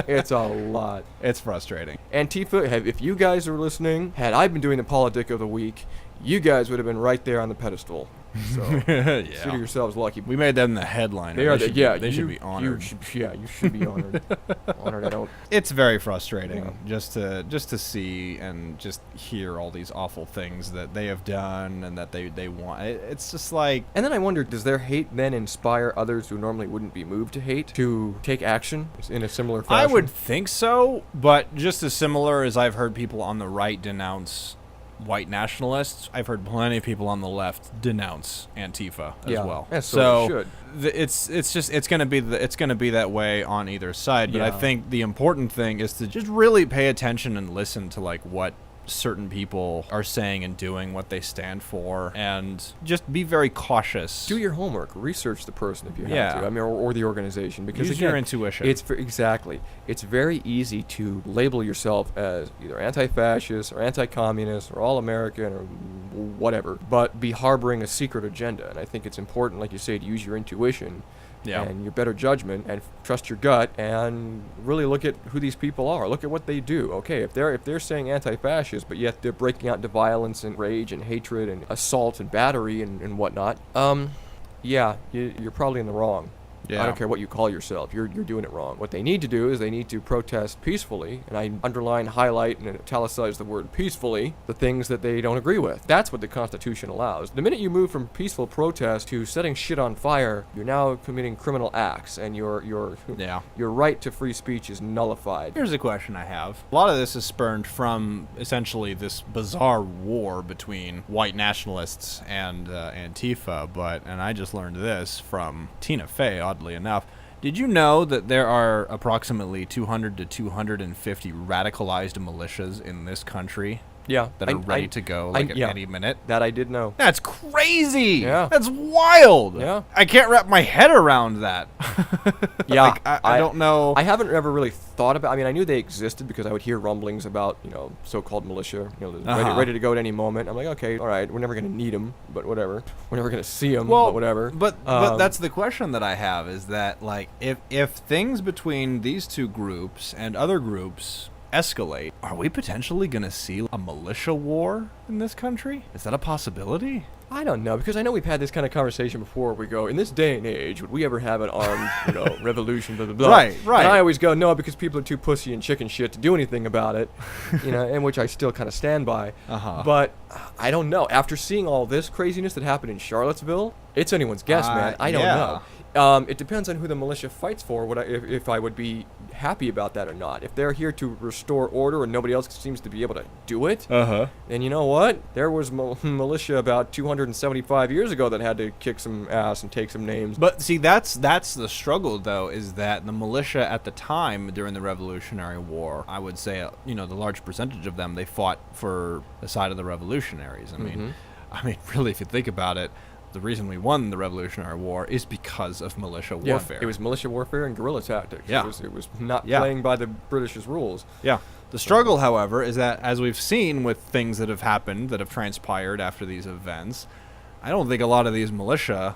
It's a lot. It's frustrating. Antifa, if you guys are listening, had I been doing the politic of the week, you guys would have been right there on the pedestal. So consider Yeah. yourselves lucky. We made them the headliner. They are the, yeah. They should be you honored. you should be honored. Honored. I don't. It's very frustrating Yeah. just to see and just hear all these awful things that they have done and that they want. It's just like, And then I wonder, does their hate then inspire others who normally wouldn't be moved to hate to take action in a similar fashion? I would think so, but just as similar as I've heard people on the right denounce white nationalists, I've heard plenty of people on the left denounce Antifa as Yeah. well. Yeah, so they should. It's gonna be that way on either side. But I Yeah. think the important thing is to just really pay attention and listen to like what certain people are saying and doing, what they stand for, and just be very cautious. Do your homework. Research the person if you have Yeah. to. I mean, or the organization, because Use again, your intuition. Exactly. It's very easy to label yourself as either anti-fascist or anti-communist or all-American or whatever, but be harboring a secret agenda. And I think it's important, like you say, to use your intuition Yeah. and your better judgment and trust your gut and really look at who these people are. Look at what they do. Okay, if they're saying anti-fascist, but yet they're breaking out into violence and rage and hatred and assault and battery and whatnot, yeah, you're probably in the wrong. Yeah. I don't care what you call yourself. You're doing it wrong. What they need to do is they need to protest peacefully, and I underline, highlight, and italicize the word peacefully, the things that they don't agree with. That's what the Constitution allows. The minute you move from peaceful protest to setting shit on fire, you're now committing criminal acts, and your Yeah. your right to free speech is nullified. Here's a question I have. A lot of this is spurned from essentially this bizarre war between white nationalists and Antifa, and I just learned this from Tina Fey, oddly enough. Did you know that there are approximately 200 to 250 radicalized militias in this country? Yeah. that are ready to go at any minute. That I did know. That's crazy. Yeah. That's wild. Yeah. I can't wrap my head around that. Yeah. Like, I don't know. I haven't ever really thought about. I mean, I knew they existed because I would hear rumblings about so-called militia, ready to go at any moment. I'm like, okay, all right, we're never gonna need them, but whatever. We're never gonna see them, but whatever. But that's the question that I have is that like if things between these two groups and other groups escalate, are we potentially going to see a militia war in this country? Is that a possibility? I don't know, because I know we've had this kind of conversation before. We go, in this day and age, would we ever have an armed, revolution, blah, blah, blah. Right. And I always go, no, because people are too pussy and chicken shit to do anything about it, and which I still kind of stand by. Uh-huh. But I don't know. After seeing all this craziness that happened in Charlottesville, it's anyone's guess, man. I don't know. It depends on who the militia fights for, if I would be happy about that or not. If they're here to restore order and nobody else seems to be able to do it, then you know what? There was militia about 275 years ago that had to kick some ass and take some names. But see, that's the struggle, though, is that the militia at the time during the Revolutionary War, I would say, the large percentage of them, they fought for the side of the revolutionaries. I mean, really, if you think about it, the reason we won the Revolutionary War is because of militia warfare. It was militia warfare and guerrilla tactics. Yeah. It was not playing by the British's rules. Yeah. The struggle, however, is that as we've seen with things that have happened, that have transpired after these events, I don't think a lot of these militia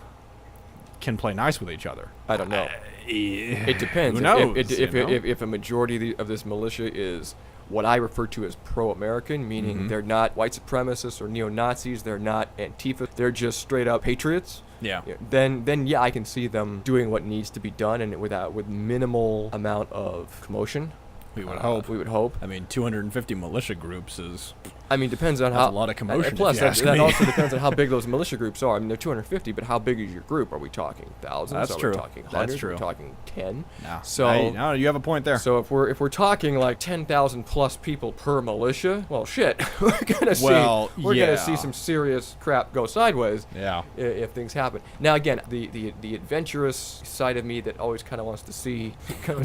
can play nice with each other. I don't know. It depends. Who knows? If a majority of this militia is what I refer to as pro-American, meaning they're not white supremacists or neo-Nazis, they're not Antifa, they're just straight up patriots. Yeah. Then I can see them doing what needs to be done and with minimal amount of commotion. We would hope. We would hope. I mean, 250 militia groups is... I mean, depends on That's how... a lot of commotion, Plus, if you ask that me. also depends on how big those militia groups are. I mean, they're 250, but how big is your group? Are we talking thousands? That's true. Are we talking That's hundreds? true. Are we talking 10? No. So... No, you have a point there. So if we're talking like 10,000 plus people per militia, well, shit, we're gonna see some serious crap go sideways. Yeah. If things happen. Now again, the adventurous side of me that always kind of wants to see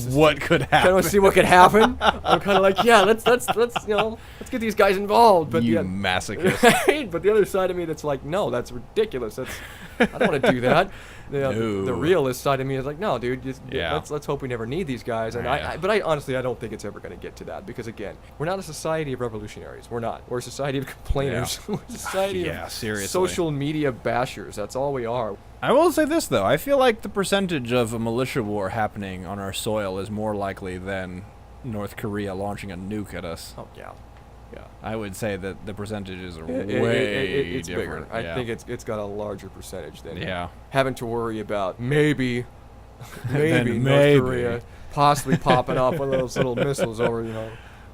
What could happen. Kind of want to see what could happen. I'm kind of like, yeah, let's get these guys involved. But you yeah, masochist. right? But the other side of me that's like, no, that's ridiculous. I don't want to do that. The realist side of me is like, no, dude, let's hope we never need these guys. And but I honestly, I don't think it's ever going to get to that because again, we're not a society of revolutionaries. We're not. We're a society of complainers. Yeah. We're a society of seriously. social media bashers. That's all we are. I will say this though, I feel like the percentage of a militia war happening on our soil is more likely than North Korea launching a nuke at us. Oh yeah. Yeah. I would say that the percentages are way it's different. bigger. I think it's got a larger percentage than Yeah. having to worry about maybe Then North Korea possibly popping off one of those little missiles over,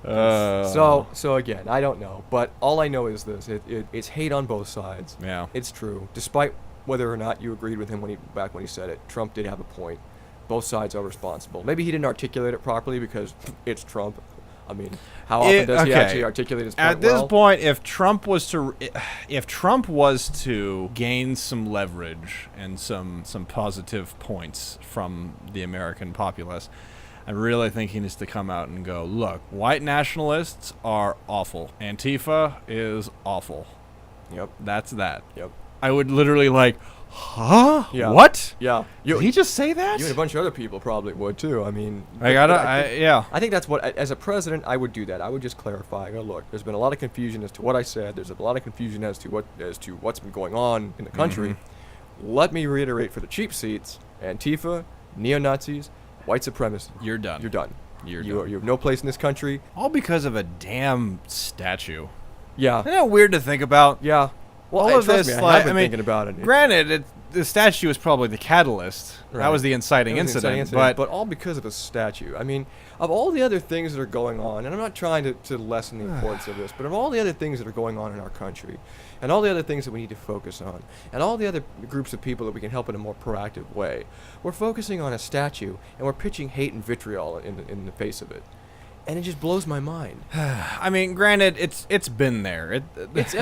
So again, I don't know, but all I know is this: it's hate on both sides. Yeah. It's true, despite whether or not you agreed with him when he said it. Trump did have a point. Both sides are responsible. Maybe he didn't articulate it properly because it's Trump. I mean, how often does he actually articulate his point At this point, if Trump was to gain some leverage and some positive points from the American populace, I really think he needs to come out and go, look, white nationalists are awful. Antifa is awful. Yep. That's that. Yep. I would literally like, huh? Yeah. What? Yeah. Did he just say that? You and a bunch of other people probably would too. I mean, I think that's what, as a president, I would do that. I would just clarify. Go, look, there's been a lot of confusion as to what I said. There's a lot of confusion as to what's been going on in the country. Let me reiterate for the cheap seats: Antifa, neo-Nazis, white supremacists. You're done. You're done. You have no place in this country. All because of a damn statue. Yeah. Isn't that weird to think about? Yeah. Well, all of trust this, me, I have been thinking about it. Granted, the statue was probably the catalyst. Right. That was the inciting incident. But all because of a statue. I mean, of all the other things that are going on, and I'm not trying to lessen the importance of this, but of all the other things that are going on in our country, and all the other things that we need to focus on, and all the other groups of people that we can help in a more proactive way, we're focusing on a statue, and we're pitching hate and vitriol in the face of it. And it just blows my mind. I mean, granted, it's been there. It's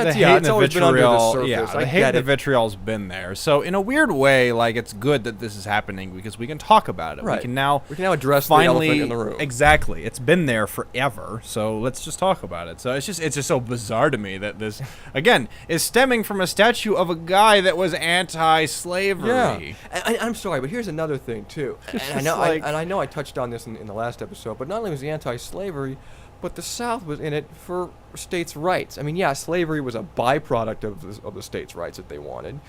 always been under the surface. Yeah, I the hate get and the it. vitriol's been there. So in a weird way, like, it's good that this is happening because we can talk about it. Right. We can now address finally, the elephant in the room. Exactly. It's been there forever. So let's just talk about it. So it's just so bizarre to me that this, again, is stemming from a statue of a guy that was anti-slavery. Yeah, I'm sorry, but here's another thing too. And I know, like- I know, I touched on this in the last episode. But not only was he anti-slavery, but the South was in it for states' rights. I mean, yeah, slavery was a byproduct of the states' rights that they wanted,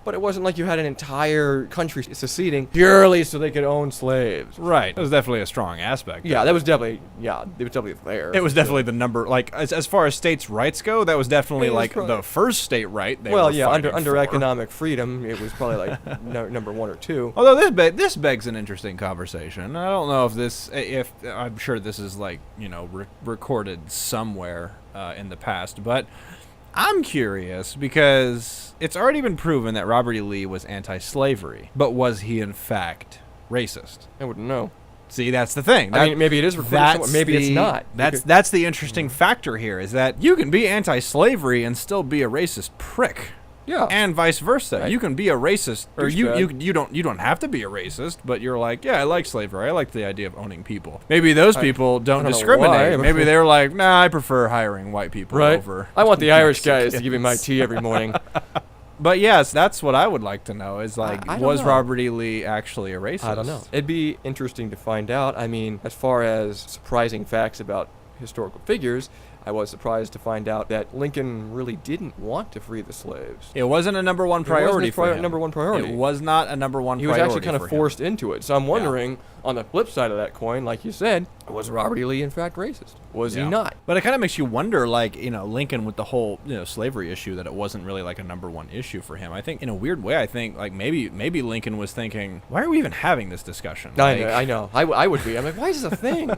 but it wasn't like you had an entire country seceding purely so they could own slaves. Right. It was definitely a strong aspect. Yeah, that was definitely there. It was definitely the number, like, as far as states' rights go, that was definitely, It was like, probably- the first state right they well, were yeah, fighting under for. economic freedom, it was probably like number 1 or 2. Although this begs an interesting conversation. I don't know if I'm sure this is, like, you know, recorded somewhere in the past, but I'm curious because it's already been proven that Robert E. Lee was anti-slavery, but was he in fact racist? I wouldn't know. See, that's the thing. I mean, maybe it is recorded somewhere. Maybe it's not. That's the interesting factor here, is that you can be anti-slavery and still be a racist prick. Yeah. And vice versa. Right. You can be a racist, or you Douchebag. don't have to be a racist, but you're like, yeah, I like slavery. I like the idea of owning people. Maybe those people don't I don't know discriminate. why. Maybe they're like, nah, I prefer hiring white people Right. over. I want the Irish guys Mexicans. to give me my tea every morning. But yes, that's what I would like to know. Is like, I don't was know. Robert E. Lee actually a racist? I don't know. It'd be interesting to find out. I mean, as far as surprising facts about historical figures, I was surprised to find out that Lincoln really didn't want to free the slaves. It wasn't a number one priority his for him. number one priority. It was not a number one He was priority. actually kind of for him. forced into it. So I'm wondering, on the flip side of that coin, like you said, was Robert E. Lee in fact racist? Was he Yeah. not? But it kind of makes you wonder, like, you know, Lincoln with the whole, you know, slavery issue, that it wasn't really like a number one issue for him. I think in a weird way, I think like maybe Lincoln was thinking, why are we even having this discussion? Like, I know. I would be. I'm like, why is this a thing?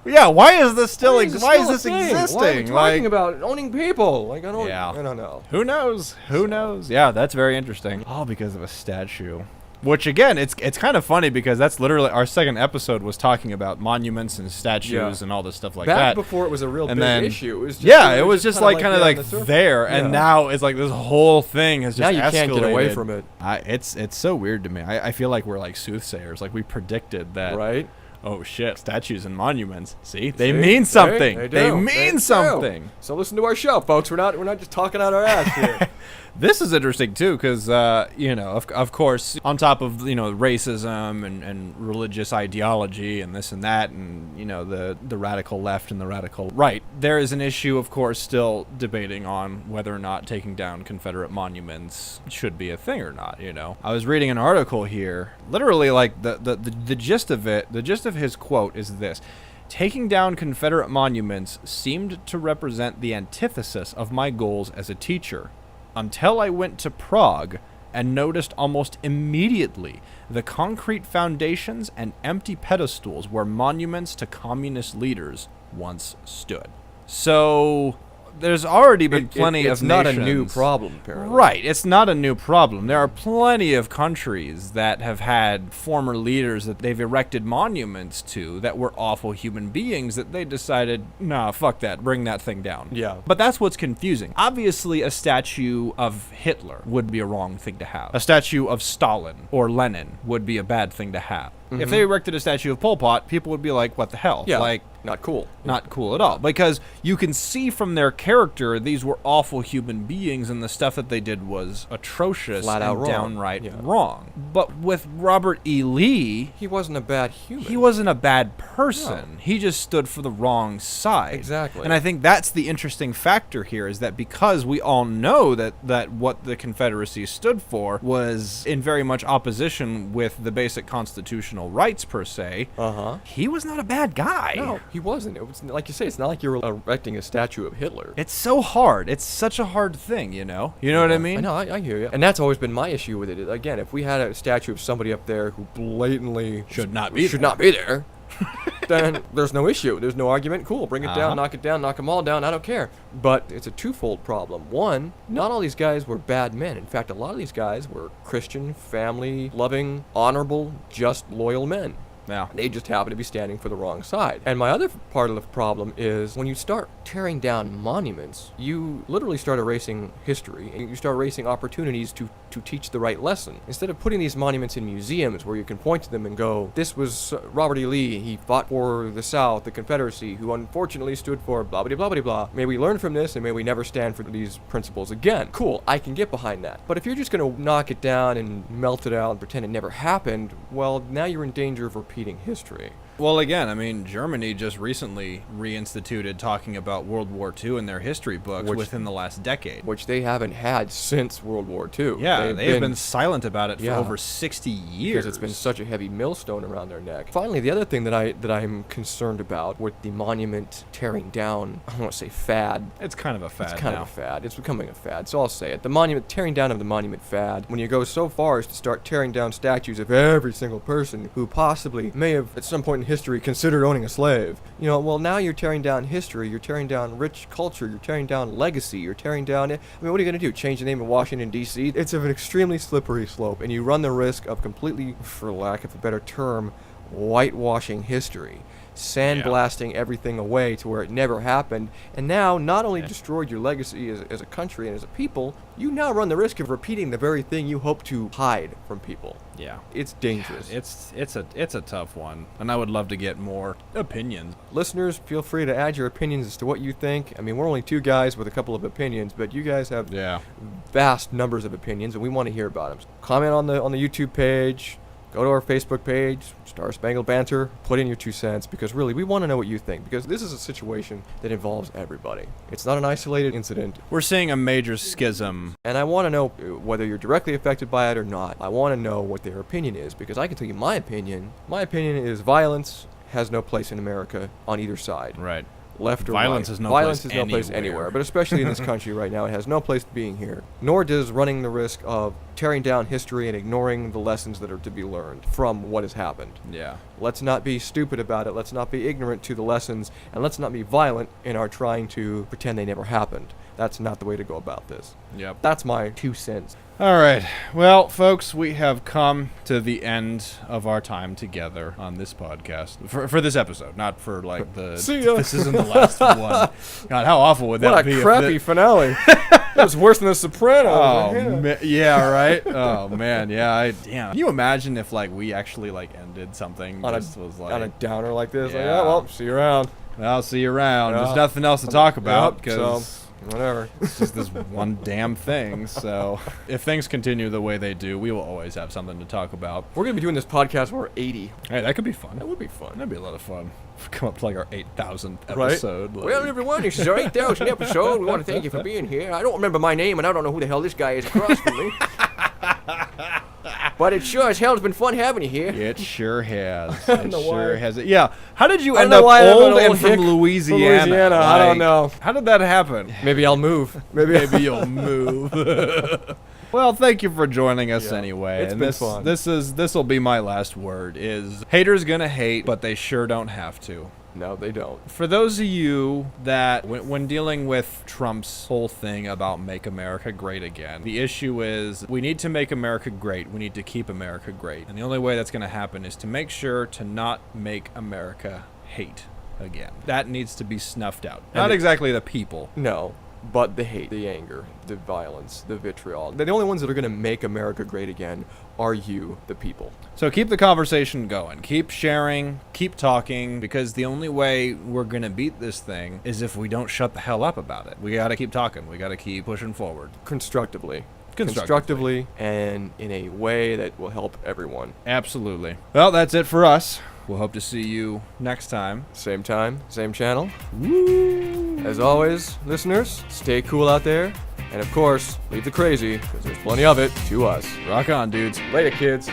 yeah, why is this still? Why is Why is still a this thing? existing? Why are we talking Like, about owning people? Like, I don't Yeah. know. who knows? Who knows? Yeah, that's very interesting. All because of a statue. Which again, it's kind of funny because that's literally our second episode was talking about monuments and statues Yeah. and all this stuff like Back that. before it was a real And big then- issue. It was just, Yeah, it was just like kind of there on like the surface. there, Yeah. and now it's like this whole thing has Now just you escalated. can't get away from it. It's so weird to me. I feel like we're like soothsayers. Like we predicted that. Right? Oh shit! Statues and monuments. See, they See? mean something. They They do. mean do. something. So listen to our show, folks. We're not just talking out our ass here. This is interesting too, because you know, of course, on top of, you know, racism and religious ideology and this and that, and, you know, the radical left and the radical right, there is an issue, of course, still debating on whether or not taking down Confederate monuments should be a thing or not. You know, I was reading an article here, literally like the gist of it. The gist of his quote is this. Taking down Confederate monuments seemed to represent the antithesis of my goals as a teacher, until I went to Prague and noticed almost immediately the concrete foundations and empty pedestals where monuments to communist leaders once stood. So there's already been plenty it's of not nations. a new problem, apparently. Right, it's not a new problem. There are plenty of countries that have had former leaders that they've erected monuments to that were awful human beings that they decided, nah, fuck that, bring that thing down. Yeah. But that's what's confusing. Obviously, a statue of Hitler would be a wrong thing to have. A statue of Stalin or Lenin would be a bad thing to have. If they erected a statue of Pol Pot, people would be like, what the hell? Yeah. Like, Not cool. not cool at all, because you can see from their character these were awful human beings and the stuff that they did was atrocious Flat out and wrong. downright Yeah. wrong. But with Robert E. Lee, He wasn't a bad human. he wasn't a bad person. He just stood for the wrong side. Exactly. And I think that's the interesting factor here, is that because we all know that what the Confederacy stood for was in very much opposition with the basic constitutional rights per se, he was not a bad guy. No, he wasn't. It was like you say. It's not like you're erecting a statue of Hitler. It's so hard. It's such a hard thing, you know? You know what I mean? I know. I hear you. And that's always been my issue with it. Again, if we had a statue of somebody up there who blatantly Should not be there, then there's no issue. There's no argument. Cool. Bring it Uh-huh. down. Knock it down. Knock them all down. I don't care. But it's a twofold problem. One, not all these guys were bad men. In fact, a lot of these guys were Christian, family-loving, honorable, just, loyal men. Yeah. They just happen to be standing for the wrong side. And my other part of the problem is when you start tearing down monuments, you literally start erasing history, and you start erasing opportunities to teach the right lesson. Instead of putting these monuments in museums where you can point to them and go, this was Robert E. Lee, he fought for the South, the Confederacy, who unfortunately stood for blah blah blah blah blah. May we learn from this and may we never stand for these principles again. Cool, I can get behind that. But if you're just going to knock it down and melt it out and pretend it never happened, well, now you're in danger of repeating history. Well, again, I mean, Germany just recently reinstituted talking about World War II in their history books within the last decade. Which they haven't had since World War II. Yeah, they've been silent about it for Yeah. over 60 years. Because it's been such a heavy millstone around their neck. Finally, the other thing that I'm concerned about with the monument tearing down, I don't want to say fad. It's kind of a fad It's kind now. of a fad. It's becoming a fad, so I'll say it. The monument, tearing down of the monument fad, when you go so far as to start tearing down statues of every single person who possibly may have, at some point in history, considered owning a slave. You know, well, now you're tearing down history, you're tearing down rich culture, you're tearing down legacy, you're tearing down... I mean, what are you going to do? Change the name of Washington, D.C.? It's an extremely slippery slope, and you run the risk of completely, for lack of a better term, whitewashing history. Sandblasting everything away to where it never happened, and now not only destroyed your legacy as a country and as a people, you now run the risk of repeating the very thing you hope to hide from people. Yeah. It's dangerous. It's a tough one, and I would love to get more opinions. Listeners, feel free to add your opinions as to what you think. I mean, we're only two guys with a couple of opinions, but you guys have vast numbers of opinions, and we want to hear about them. Comment on the YouTube page. Go to our Facebook page, Spangled Banter, put in your 2 cents, because really, we want to know what you think, because this is a situation that involves everybody. It's not an isolated incident, We're seeing a major schism. and I want to know whether you're directly affected by it or not. I want to know what their opinion is, because I can tell you my opinion. My opinion is violence has no place in America on either side. Right. Left or Violence right. has no Violence place has no place anywhere. anywhere, but especially in this country right now, it has no place being here. Nor does running the risk of tearing down history and ignoring the lessons that are to be learned from what has happened. Yeah. Let's not be stupid about it. Let's not be ignorant to the lessons, and let's not be violent in our trying to pretend they never happened. That's not the way to go about this. Yep. That's my 2 cents. All right. Well, folks, we have come to the end of our time together on this podcast. For this episode, not for, like, the... See ya. This isn't the last one. God, how awful would that What be? a if crappy finale. That was worse than The Sopranos. Oh, yeah, right? Oh, man, yeah. Damn. Can you imagine if, like, we actually, like, ended something on just was like... a downer like this. Like, Yeah. yeah, well, see you around. I'll see you around. Yeah. There's nothing else to talk about Yep, because... so, whatever. It's just this one damn thing. So if things continue the way they do, we will always have something to talk about. We're going to be doing this podcast when we're 80. Hey, that could be fun. That would be fun. That'd be a lot of fun. Come up to like our 8,000th Right? episode. like- Well, everyone, this is our 8,000th episode. We want to thank you for being here. I don't remember my name, and I don't know who the hell this guy is across from me. But it sure as hell has been fun having you here. It sure has. don't It know sure why. has. Yeah. How did you I don't end know up why I have an old old and from hick Louisiana? from Louisiana, I don't know. How did that happen? Maybe I'll move. Maybe you'll move. Well, thank you for joining us Yeah. anyway. It's and been fun. This will be my last word. Is haters gonna hate, but they sure don't have to. No, they don't. For those of you that, when dealing with Trump's whole thing about make America great again, the issue is we need to make America great. We need to keep America great. And the only way that's going to happen is to make sure to not make America hate again. That needs to be snuffed out. Not exactly the people. No, but the hate, the anger, the violence, the vitriol. The only ones that are going to make America great again are you, the people. So keep the conversation going. Keep sharing. Keep talking. Because the only way we're going to beat this thing is if we don't shut the hell up about it. We got to keep talking. We got to keep pushing forward. Constructively. Constructively. And in a way that will help everyone. Absolutely. Well, that's it for us. We'll hope to see you next time. Same time, same channel. Woo! As always, listeners, stay cool out there. And of course, leave the crazy, because there's plenty of it, to us. Rock on, dudes. Later, kids.